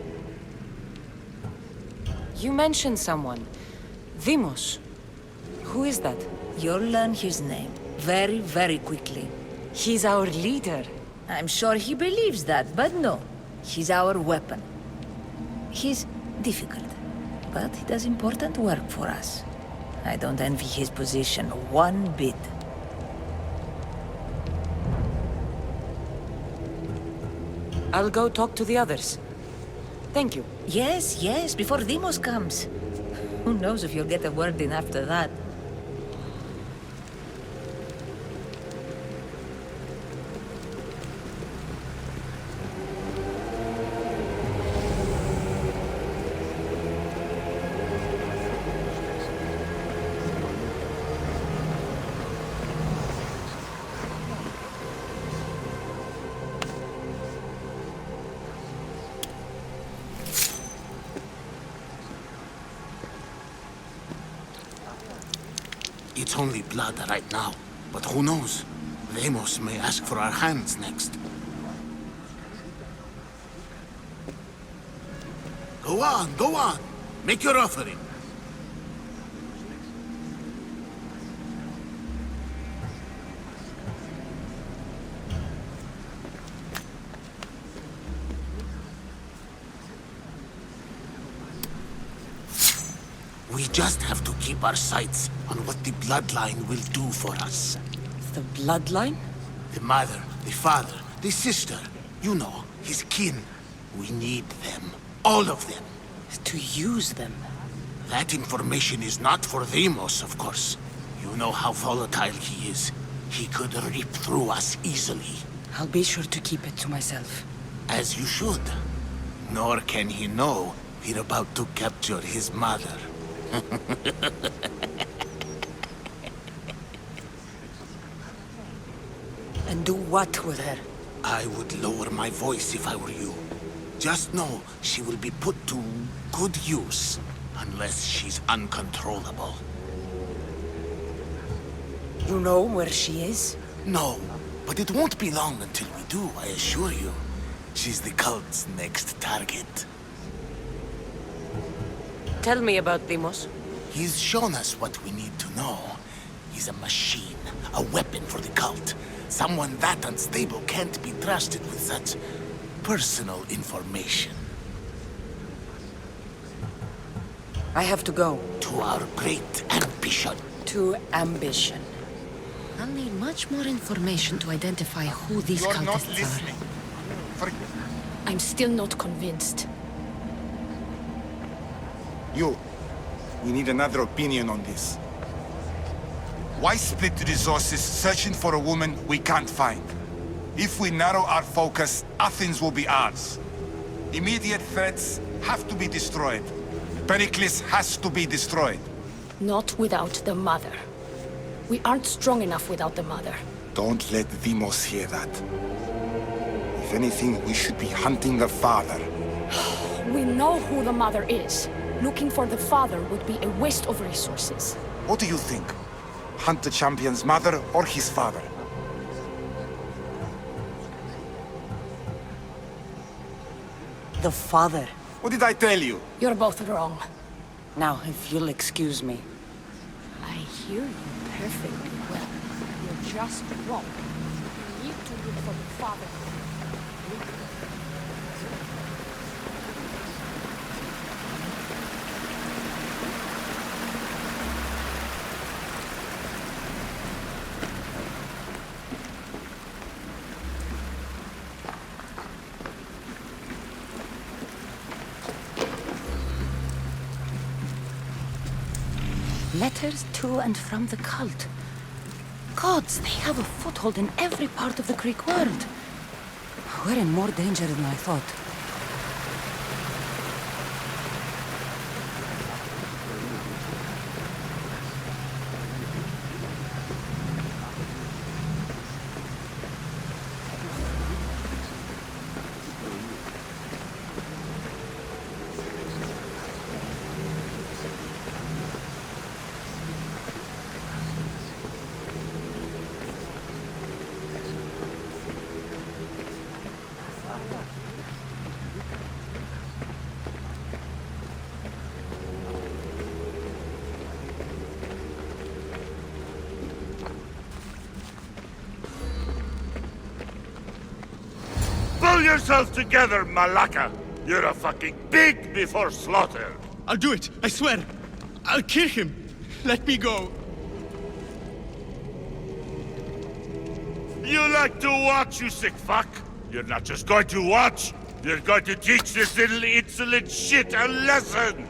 You mentioned someone. Demos. Who is that? You'll learn his name very, very quickly. He's our leader. I'm sure he believes that, but no. He's our weapon. He's difficult, but he does important work for us. I don't envy his position one bit. I'll go talk to the others. Thank you. Yes, yes, before Demos comes. Who knows if you'll get a word in after that. It's only blood right now, but who knows? Demos may ask for our hands next. Go on, go on. Make your offering. We just have to keep our sights on what the bloodline will do for us. The bloodline? The mother, the father, the sister, you know, his kin. We need them. All of them. To use them? That information is not for Demos, of course. You know how volatile he is. He could rip through us easily. I'll be sure to keep it to myself. As you should. Nor can he know we're about to capture his mother. And do what with her? I would lower my voice if I were you. Just know she will be put to good use, unless she's uncontrollable. You know where she is? No, but it won't be long until we do, I assure you. She's the cult's next target. Tell me about Demos. He's shown us what we need to know. He's a machine, a weapon for the cult. Someone that unstable can't be trusted with such personal information. I have to go. To our great ambition. To ambition. I'll need much more information to identify who these You're cultists not are. listening. I'm still not convinced. You. We need another opinion on this. Why split the resources searching for a woman we can't find? If we narrow our focus, Athens will be ours. Immediate threats have to be destroyed. Pericles has to be destroyed. Not without the mother. We aren't strong enough without the mother. Don't let Demos hear that. If anything, we should be hunting the father. We know who the mother is. Looking for the father would be a waste of resources. What do you think? Hunt the champion's mother or his father? The father. What did I tell you? You're both wrong. Now, if you'll excuse me. I hear you perfectly well. Your just wrong. We need to look for the father. Letters to and from the cult. Gods, they have a foothold in every part of the Greek world. We're in more danger than I thought. Pull yourself together, Malaka! You're a fucking pig before slaughter! I'll do it, I swear! I'll kill him! Let me go! You like to watch, you sick fuck? You're not just going to watch! You're going to teach this little insolent shit a lesson!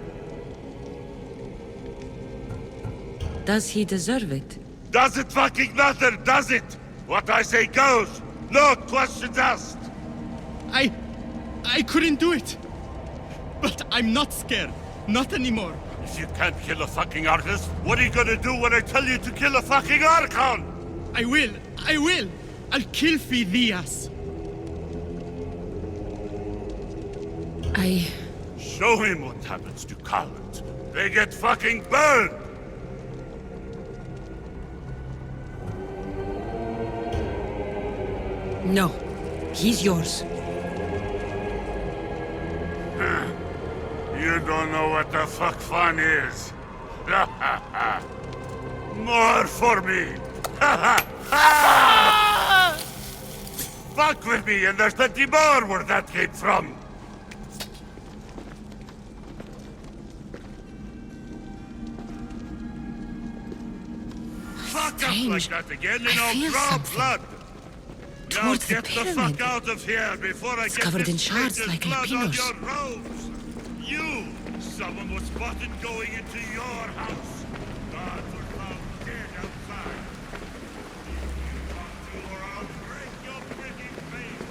Does he deserve it? Does it fucking matter, does it? What I say goes! No questions asked! I couldn't do it! But I'm not scared. Not anymore. If you can't kill a fucking artist, what are you gonna do when I tell you to kill a fucking Archon? I will! I'll kill Phidias! Show him what happens to cowards. They get fucking burned! No. He's yours. You don't know what the fuck fun is. More for me. Fuck with me and there's plenty more where that came from. Fuck up like that again and I'll draw blood. Now get the fuck out of here before I get covered in this shards like blood on albinos. your robes. You! Someone was spotted going into your house. God was found dead outside. If you want to, or I'll break your pretty face.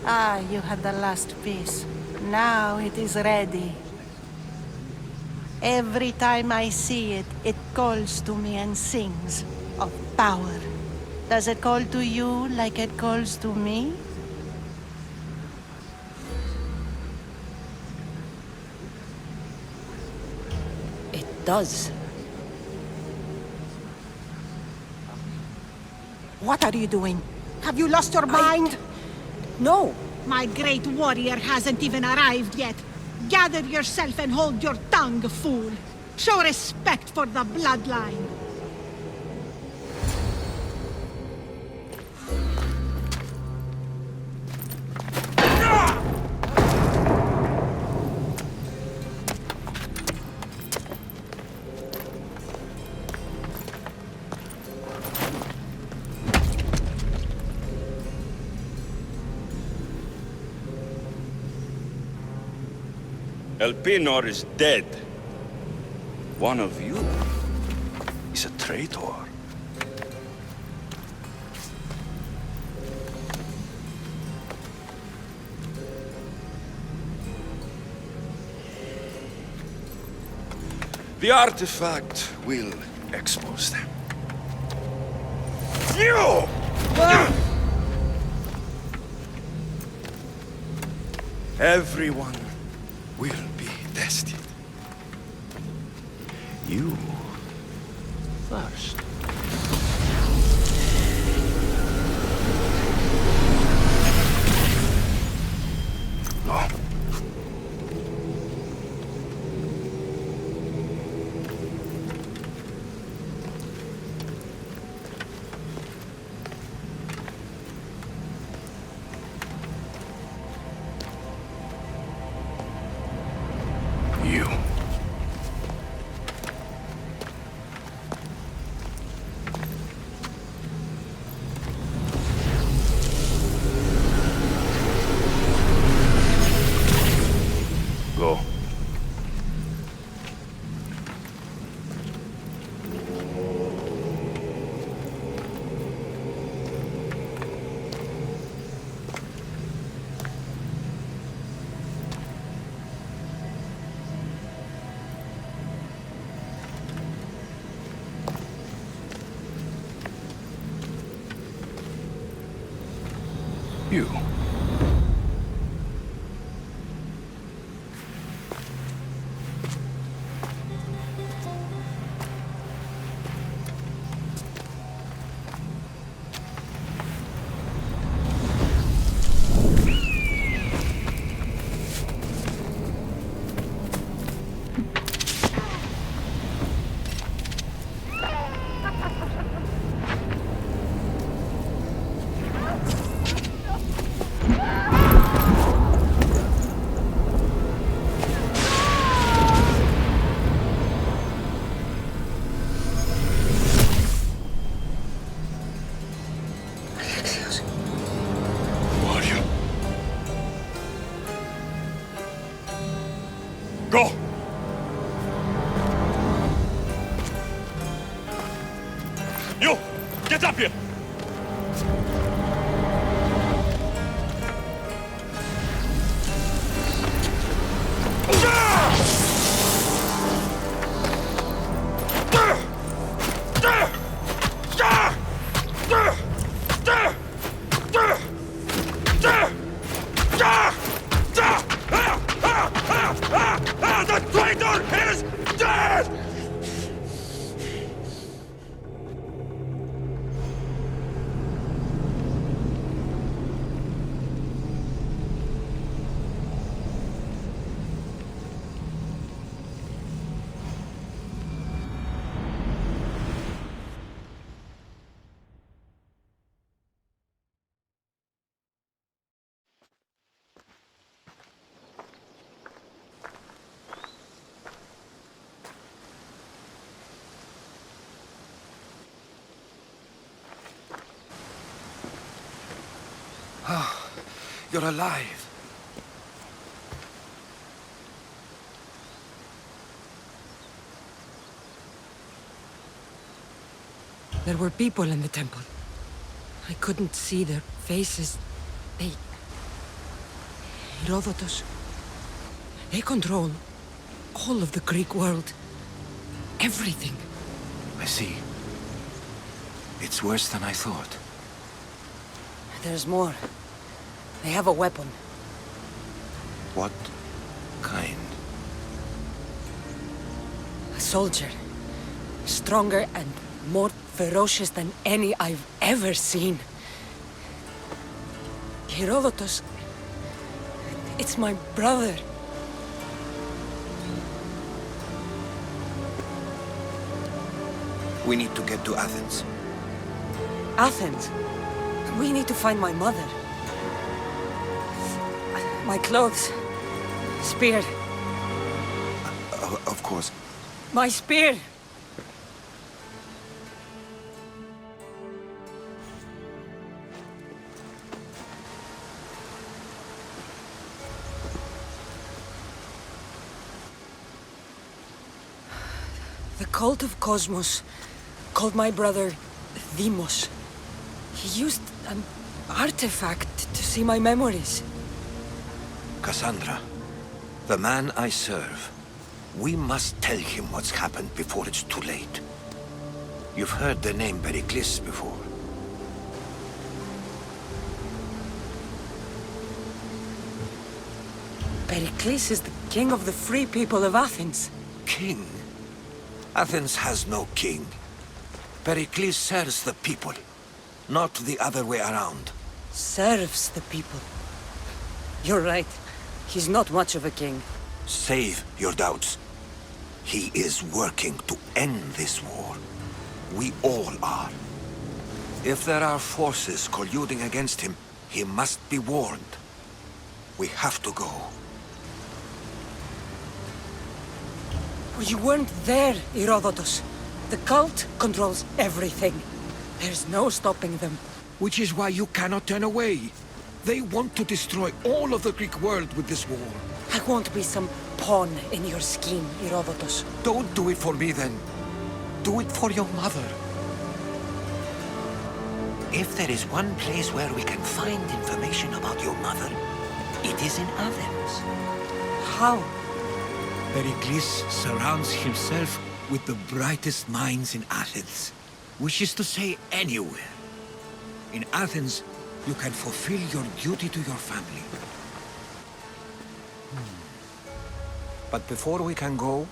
Ah, you had the last piece. Now it is ready. Every time I see it, it calls to me and sings of power. Does it call to you like it calls to me? It does. What are you doing? Have you lost your mind? No. My great warrior hasn't even arrived yet. Gather yourself and hold your tongue, fool. Show respect for the bloodline. Elpenor is dead. One of you is a traitor. The artifact will expose them. You! Everyone will be tested. You first. Go. You. Go. You. Go! You! Get up here! The traitor is dead! Oh, you're alive. There were people in the temple. I couldn't see their faces. Herodotus. They control all of the Greek world. Everything. I see. It's worse than I thought. There's more. They have a weapon. What kind? A soldier. Stronger and more ferocious than any I've ever seen. Herodotus. It's my brother. We need to get to Athens. Athens? We need to find my mother. My clothes. Spear. Of course. My spear! The Cult of Kosmos called my brother Deimos. He used an artifact to see my memories. Cassandra, the man I serve, We must tell him what's happened before it's too late. You've heard the name Pericles before. Pericles is the king of the free people of Athens. King? Athens has no king. Pericles serves the people, not the other way around. Serves the people. You're right. He's not much of a king. Save your doubts. He is working to end this war. We all are. If there are forces colluding against him, he must be warned. We have to go. You weren't there, Herodotus. The cult controls everything. There's no stopping them. Which is why you cannot turn away. They want to destroy all of the Greek world with this war. I won't be some pawn in your scheme, Herodotus. Don't do it for me, then. Do it for your mother. If there is one place where we can find information about your mother, it is in Athens. How? Pericles surrounds himself with the brightest minds in Athens. Which is to say, anywhere. In Athens, you can fulfill your duty to your family. But before we can go,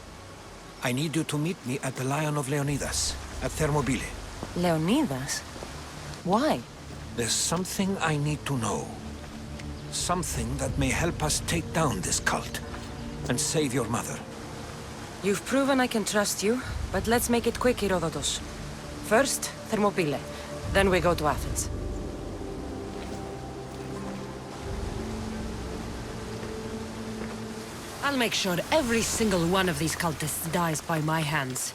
I need you to meet me at the Lion of Leonidas, at Thermopylae. Leonidas? Why? There's something I need to know. Something that may help us take down this cult and save your mother. You've proven I can trust you, but let's make it quick, Herodotus. First, Thermopylae. Then we go to Athens. I'll make sure every single one of these cultists dies by my hands.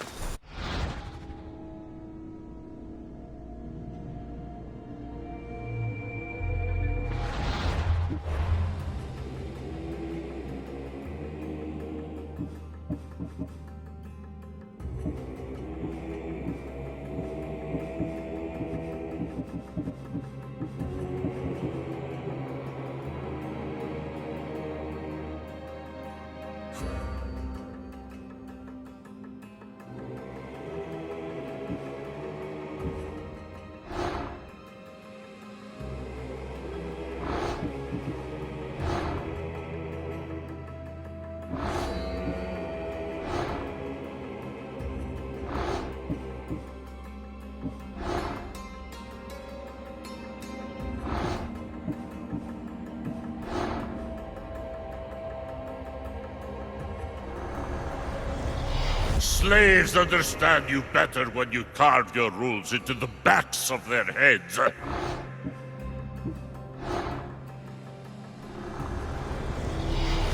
Slaves understand you better when you carve your rules into the backs of their heads.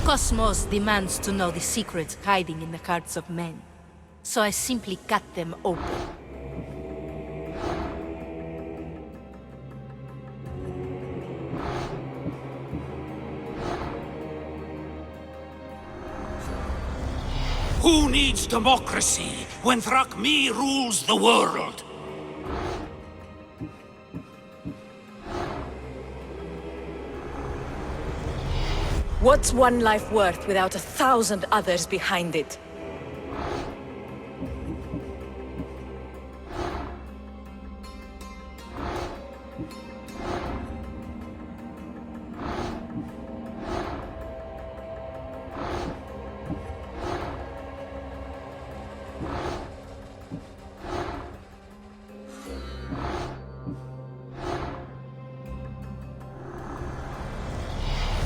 Cosmos demands to know the secrets hiding in the hearts of men. So I simply cut them open. Who needs democracy when Thrakmi rules the world? What's one life worth without 1,000 others behind it?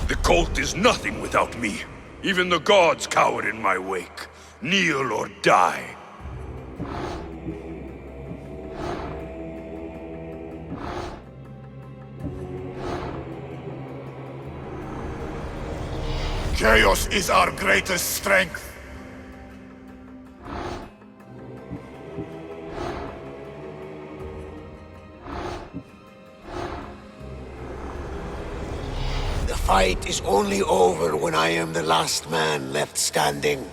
The cult is nothing without me. Even the gods cower in my wake. Kneel or die. Chaos is our greatest strength. The fight is only over when I am the last man left standing.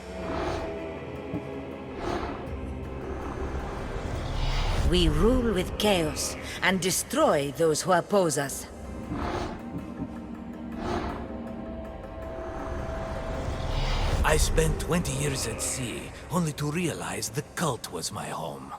We rule with chaos and destroy those who oppose us. I spent 20 years at sea, only to realize the cult was my home.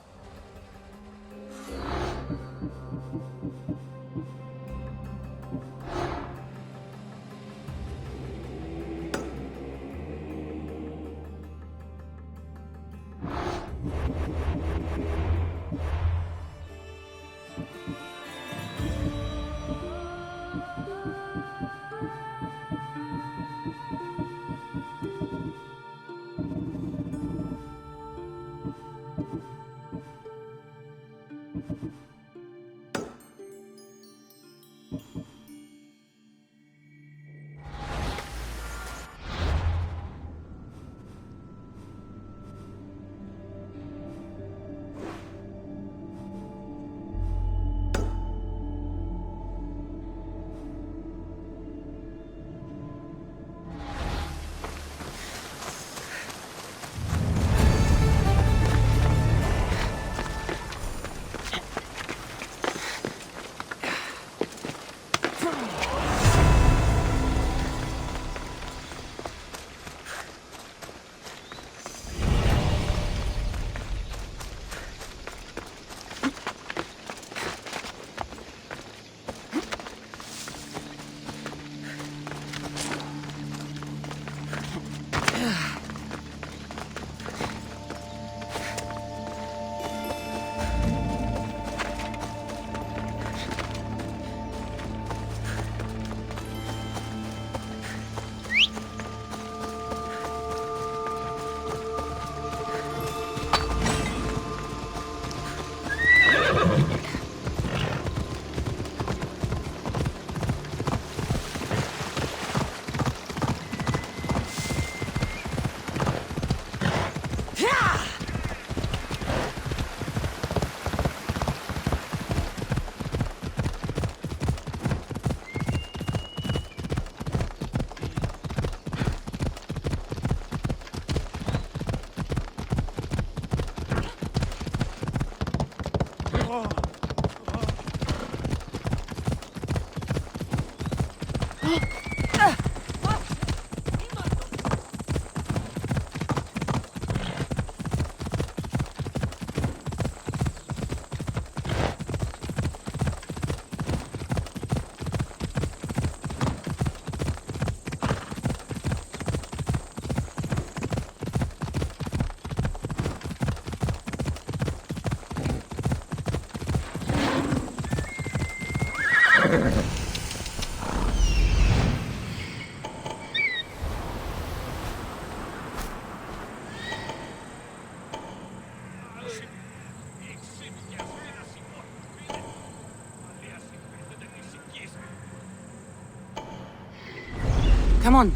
Come on.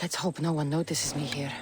Let's hope no one notices me here.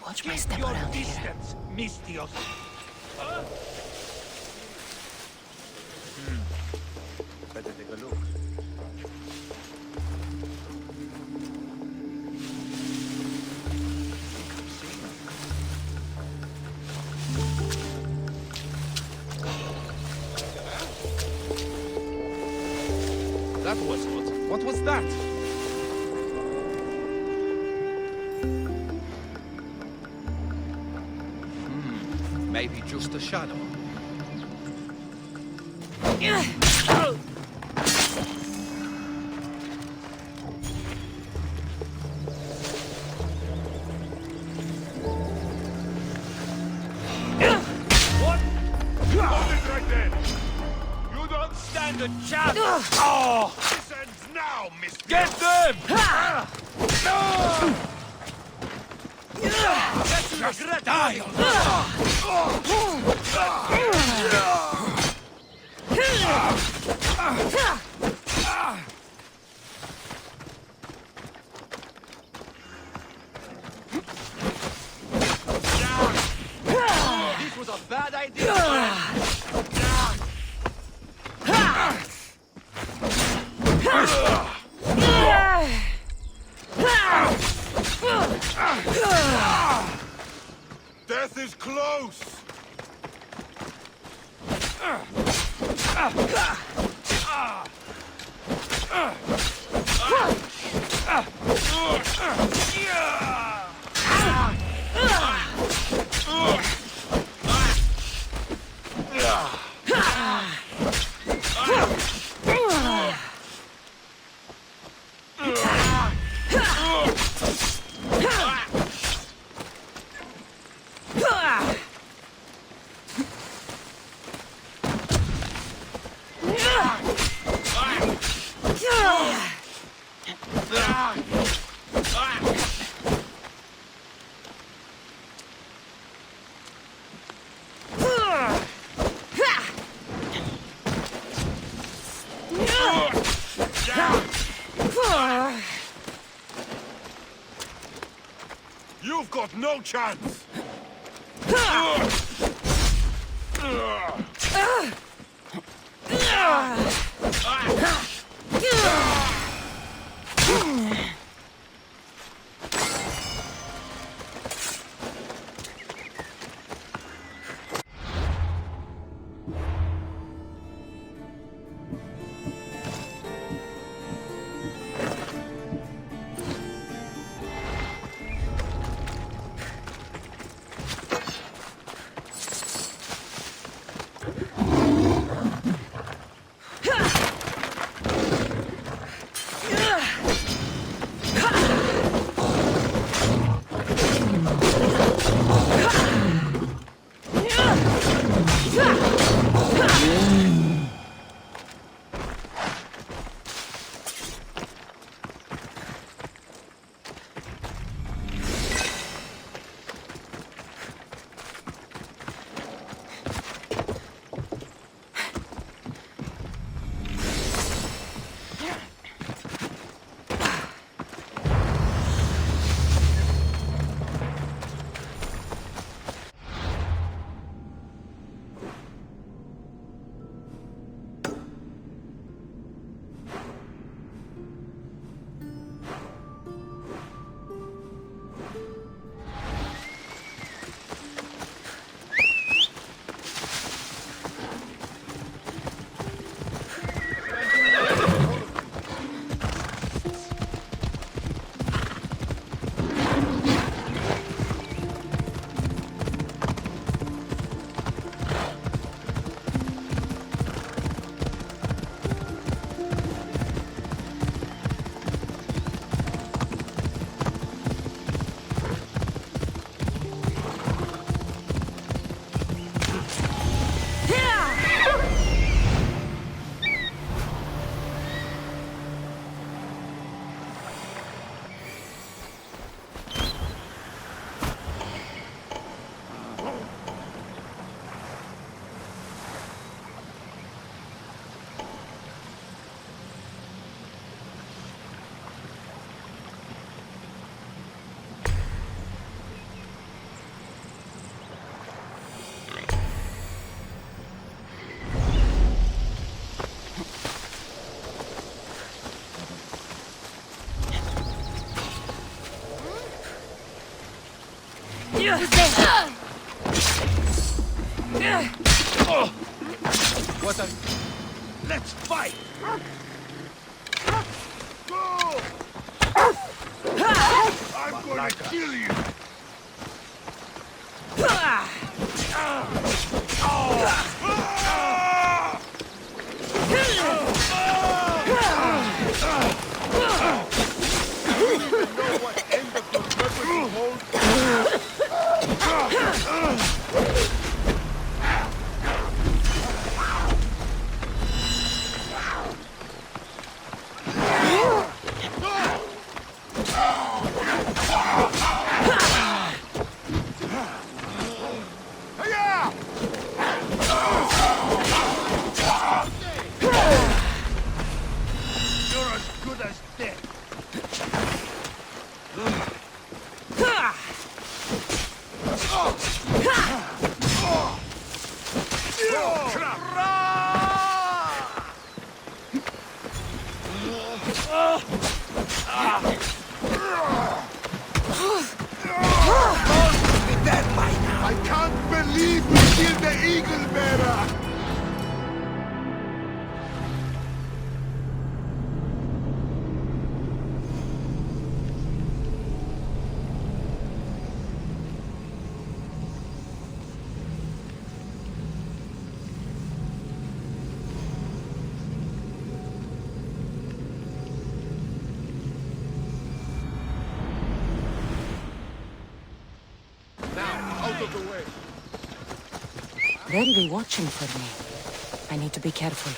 Watch my step around here. Mystios. Better take a look. That was what? What was that? Maybe just a shadow. What? Hold it right there. You don't stand a chance. Oh! This ends now, Mr. Get them! Just die! This was a bad idea! Death is close! You've got no chance! What a... Let's fight! Go! I'm gonna kill you! I can't believe we killed the eagle bearer! They'll be watching for me. I need to be careful.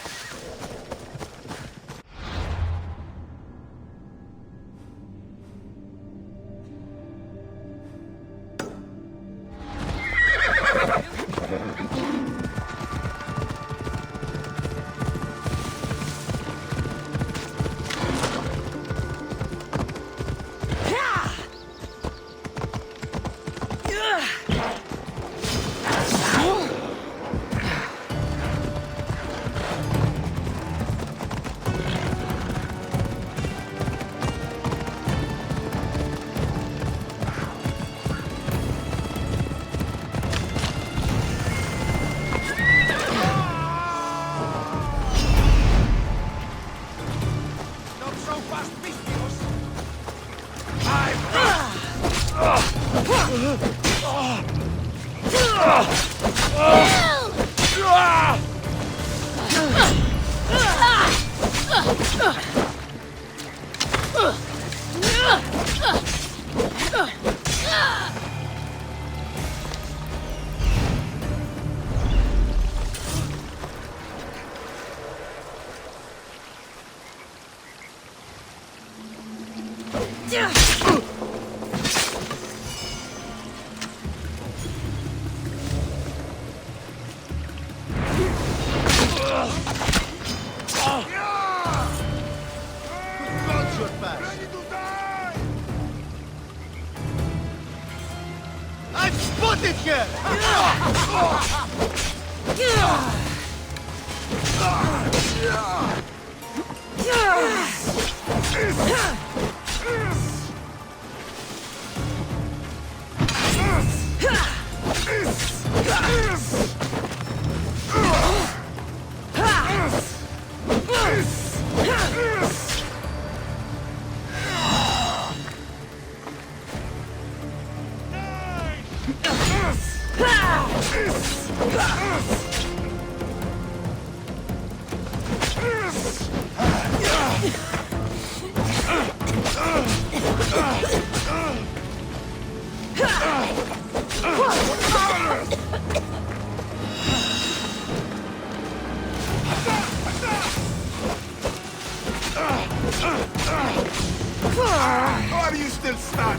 Why are you still stuck?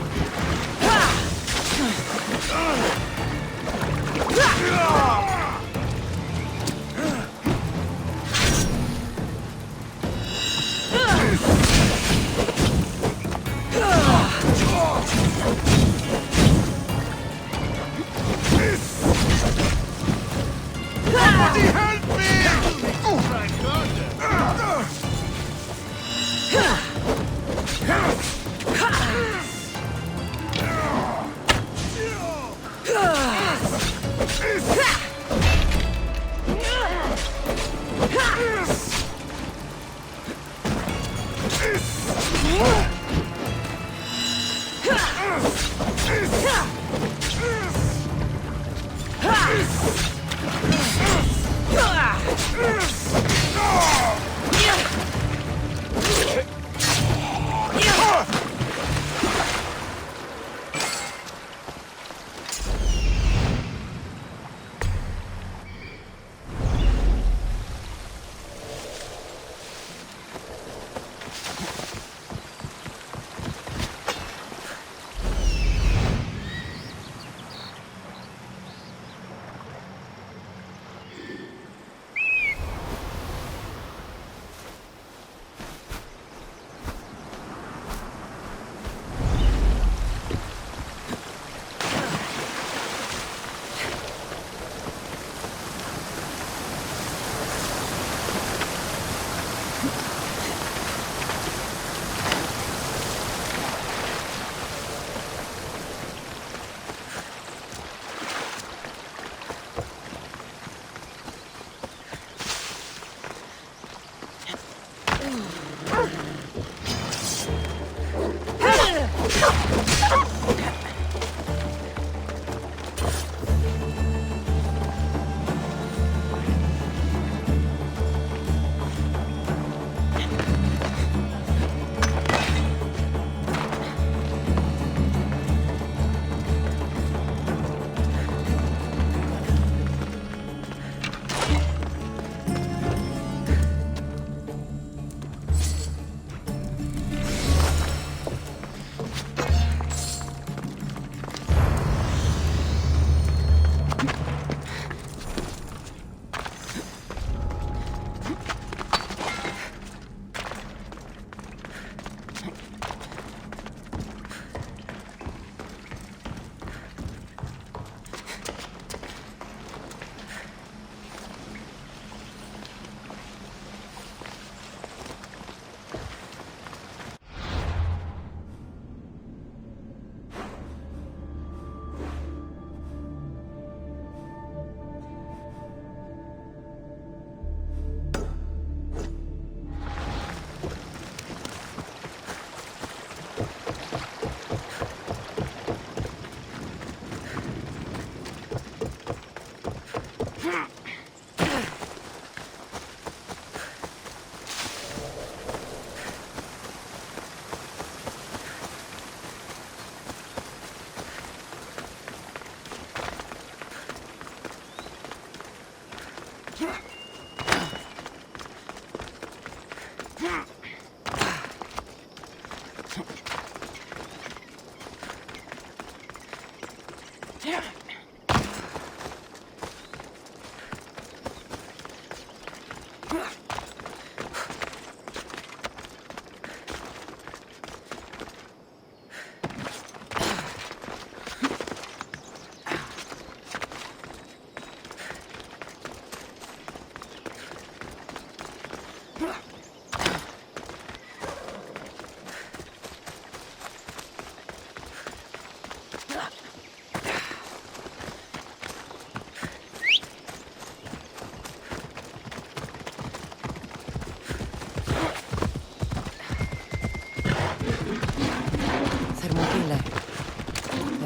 Somebody help me!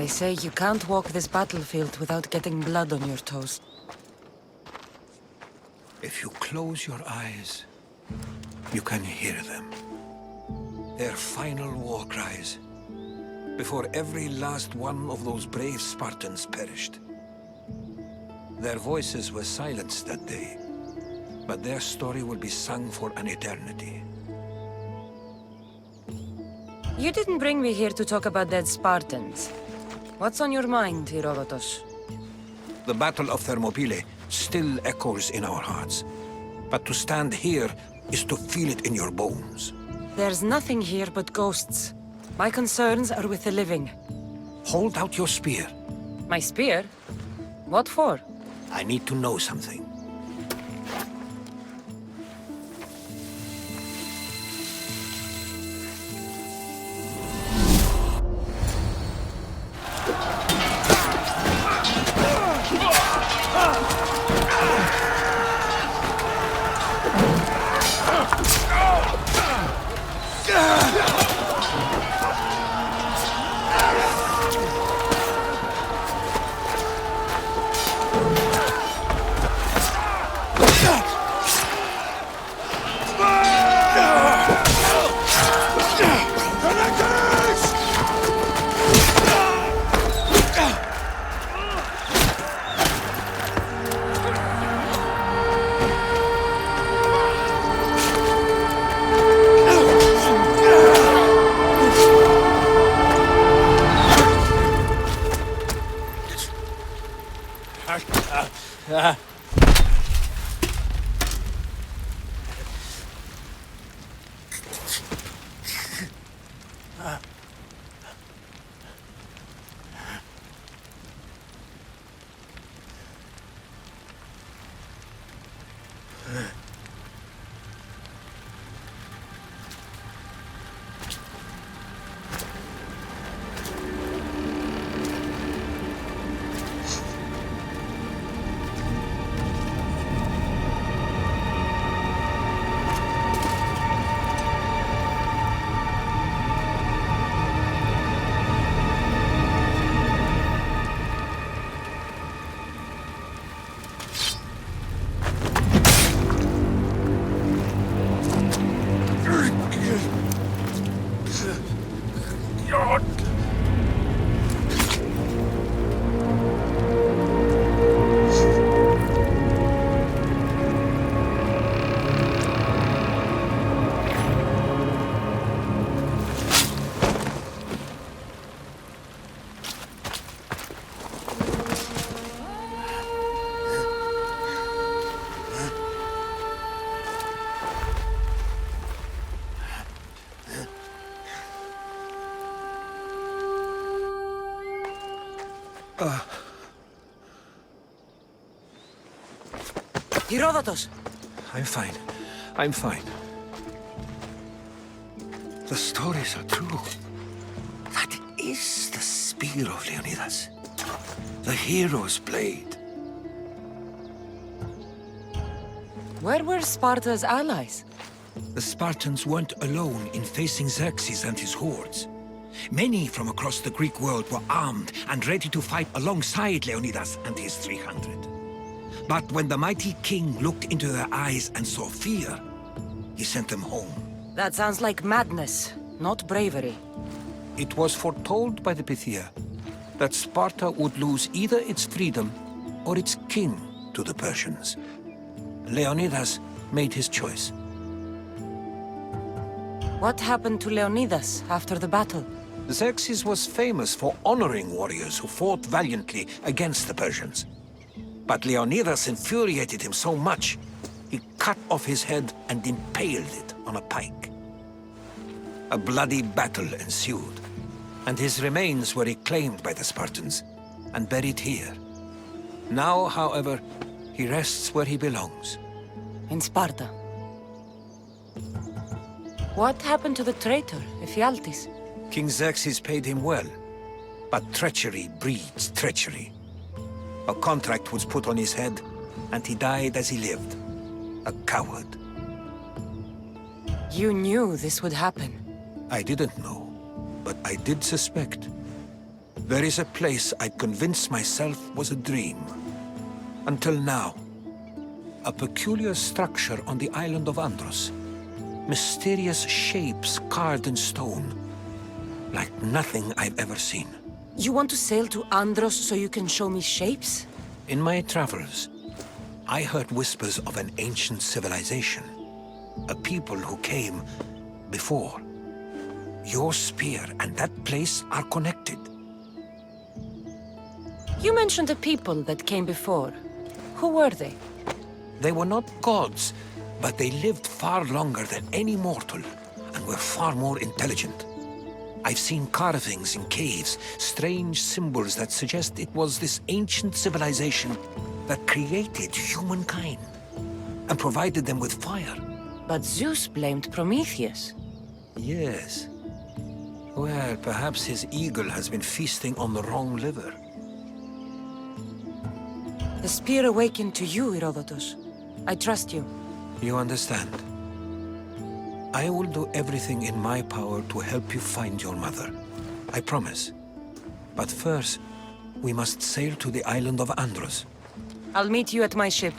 They say you can't walk this battlefield without getting blood on your toes. If you close your eyes, you can hear them. Their final war cries, before every last one of those brave Spartans perished. Their voices were silenced that day, but their story will be sung for an eternity. You didn't bring me here to talk about dead Spartans. What's on your mind, Herodotus? The Battle of Thermopylae still echoes in our hearts. But to stand here is to feel it in your bones. There's nothing here but ghosts. My concerns are with the living. Hold out your spear. My spear? What for? I need to know something. Herodotus! I'm fine. I'm fine. The stories are true. That is the spear of Leonidas. The hero's blade. Where were Sparta's allies? The Spartans weren't alone in facing Xerxes and his hordes. Many from across the Greek world were armed and ready to fight alongside Leonidas and his 300. But when the mighty king looked into their eyes and saw fear, he sent them home. That sounds like madness, not bravery. It was foretold by the Pythia that Sparta would lose either its freedom or its king to the Persians. Leonidas made his choice. What happened to Leonidas after the battle? Xerxes was famous for honoring warriors who fought valiantly against the Persians. But Leonidas infuriated him so much, he cut off his head and impaled it on a pike. A bloody battle ensued, and his remains were reclaimed by the Spartans and buried here. Now, however, he rests where he belongs. In Sparta. What happened to the traitor, Ephialtes? King Xerxes paid him well, but treachery breeds treachery. A contract was put on his head, and he died as he lived. A coward. You knew this would happen. I didn't know, but I did suspect. There is a place I convinced myself was a dream. Until now. A peculiar structure on the island of Andros. Mysterious shapes carved in stone. Like nothing I've ever seen. You want to sail to Andros so you can show me shapes? In my travels, I heard whispers of an ancient civilization. A people who came before. Your spear and that place are connected. You mentioned a people that came before. Who were they? They were not gods, but they lived far longer than any mortal, and were far more intelligent. I've seen carvings in caves, strange symbols that suggest it was this ancient civilization that created humankind, and provided them with fire. But Zeus blamed Prometheus. Yes. Well, perhaps his eagle has been feasting on the wrong liver. The spear awakened to you, Herodotus. I trust you. You understand. I will do everything in my power to help you find your mother. I promise. But first, we must sail to the island of Andros. I'll meet you at my ship.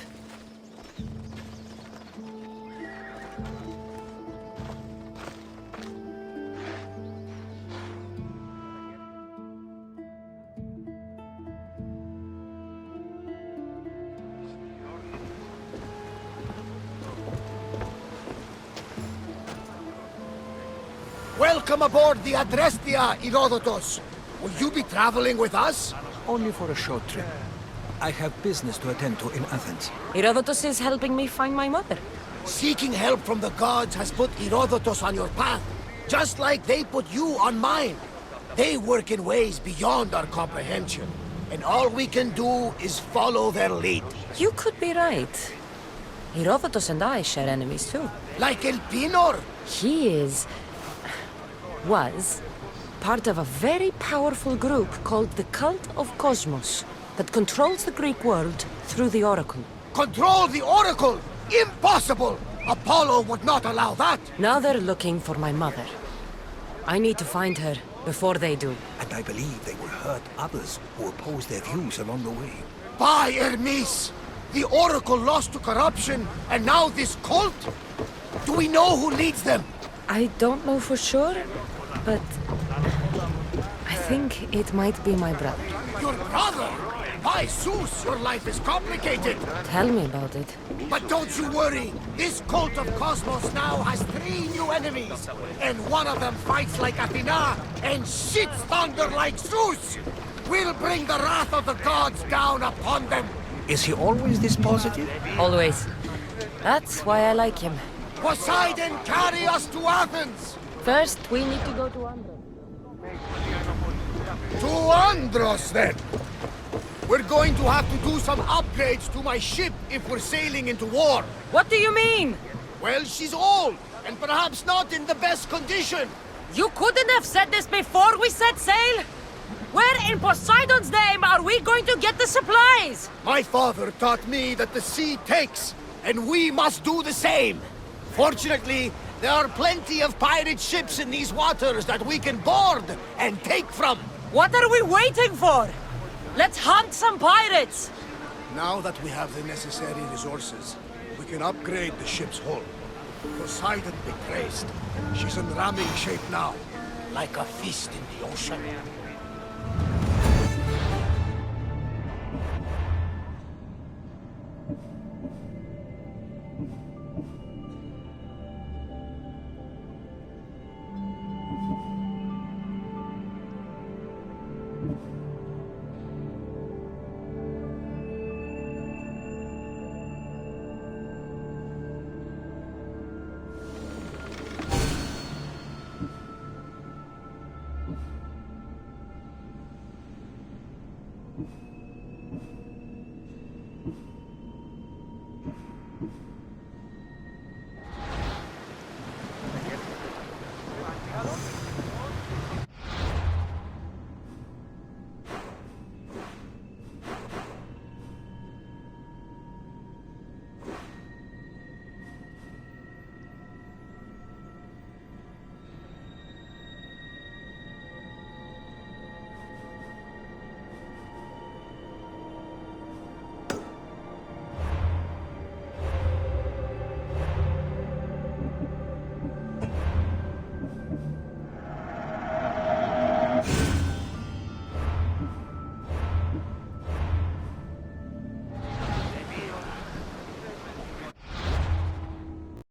Welcome aboard the Adrestia, Herodotus. Will you be traveling with us? Only for a short trip. I have business to attend to in Athens. Herodotus is helping me find my mother. Seeking help from the gods has put Herodotus on your path, just like they put you on mine. They work in ways beyond our comprehension, and all we can do is follow their lead. You could be right. Herodotus and I share enemies too. Like Elpinor? He was part of a very powerful group called the Cult of Kosmos that controls the Greek world through the Oracle. Control the Oracle? Impossible! Apollo would not allow that! Now they're looking for my mother. I need to find her before they do. And I believe they will hurt others who oppose their views along the way. By Hermes! The Oracle lost to corruption, and now this cult? Do we know who leads them? I don't know for sure, but I think it might be my brother. Your brother? By Zeus, your life is complicated. Tell me about it. But don't you worry. This Cult of Kosmos now has 3 new enemies. And one of them fights like Athena and shits thunder like Zeus. We'll bring the wrath of the gods down upon them. Is he always this positive? Always. That's why I like him. Poseidon, carry us to Athens! First, we need to go to Andros. To Andros, then! We're going to have to do some upgrades to my ship if we're sailing into war. What do you mean? Well, she's old, and perhaps not in the best condition. You couldn't have said this before we set sail? Where in Poseidon's name are we going to get the supplies? My father taught me that the sea takes, and we must do the same. Fortunately, there are plenty of pirate ships in these waters that we can board and take from. What are we waiting for? Let's hunt some pirates! Now that we have the necessary resources, we can upgrade the ship's hull. Poseidon be praised. She's in ramming shape now, like a feast in the ocean.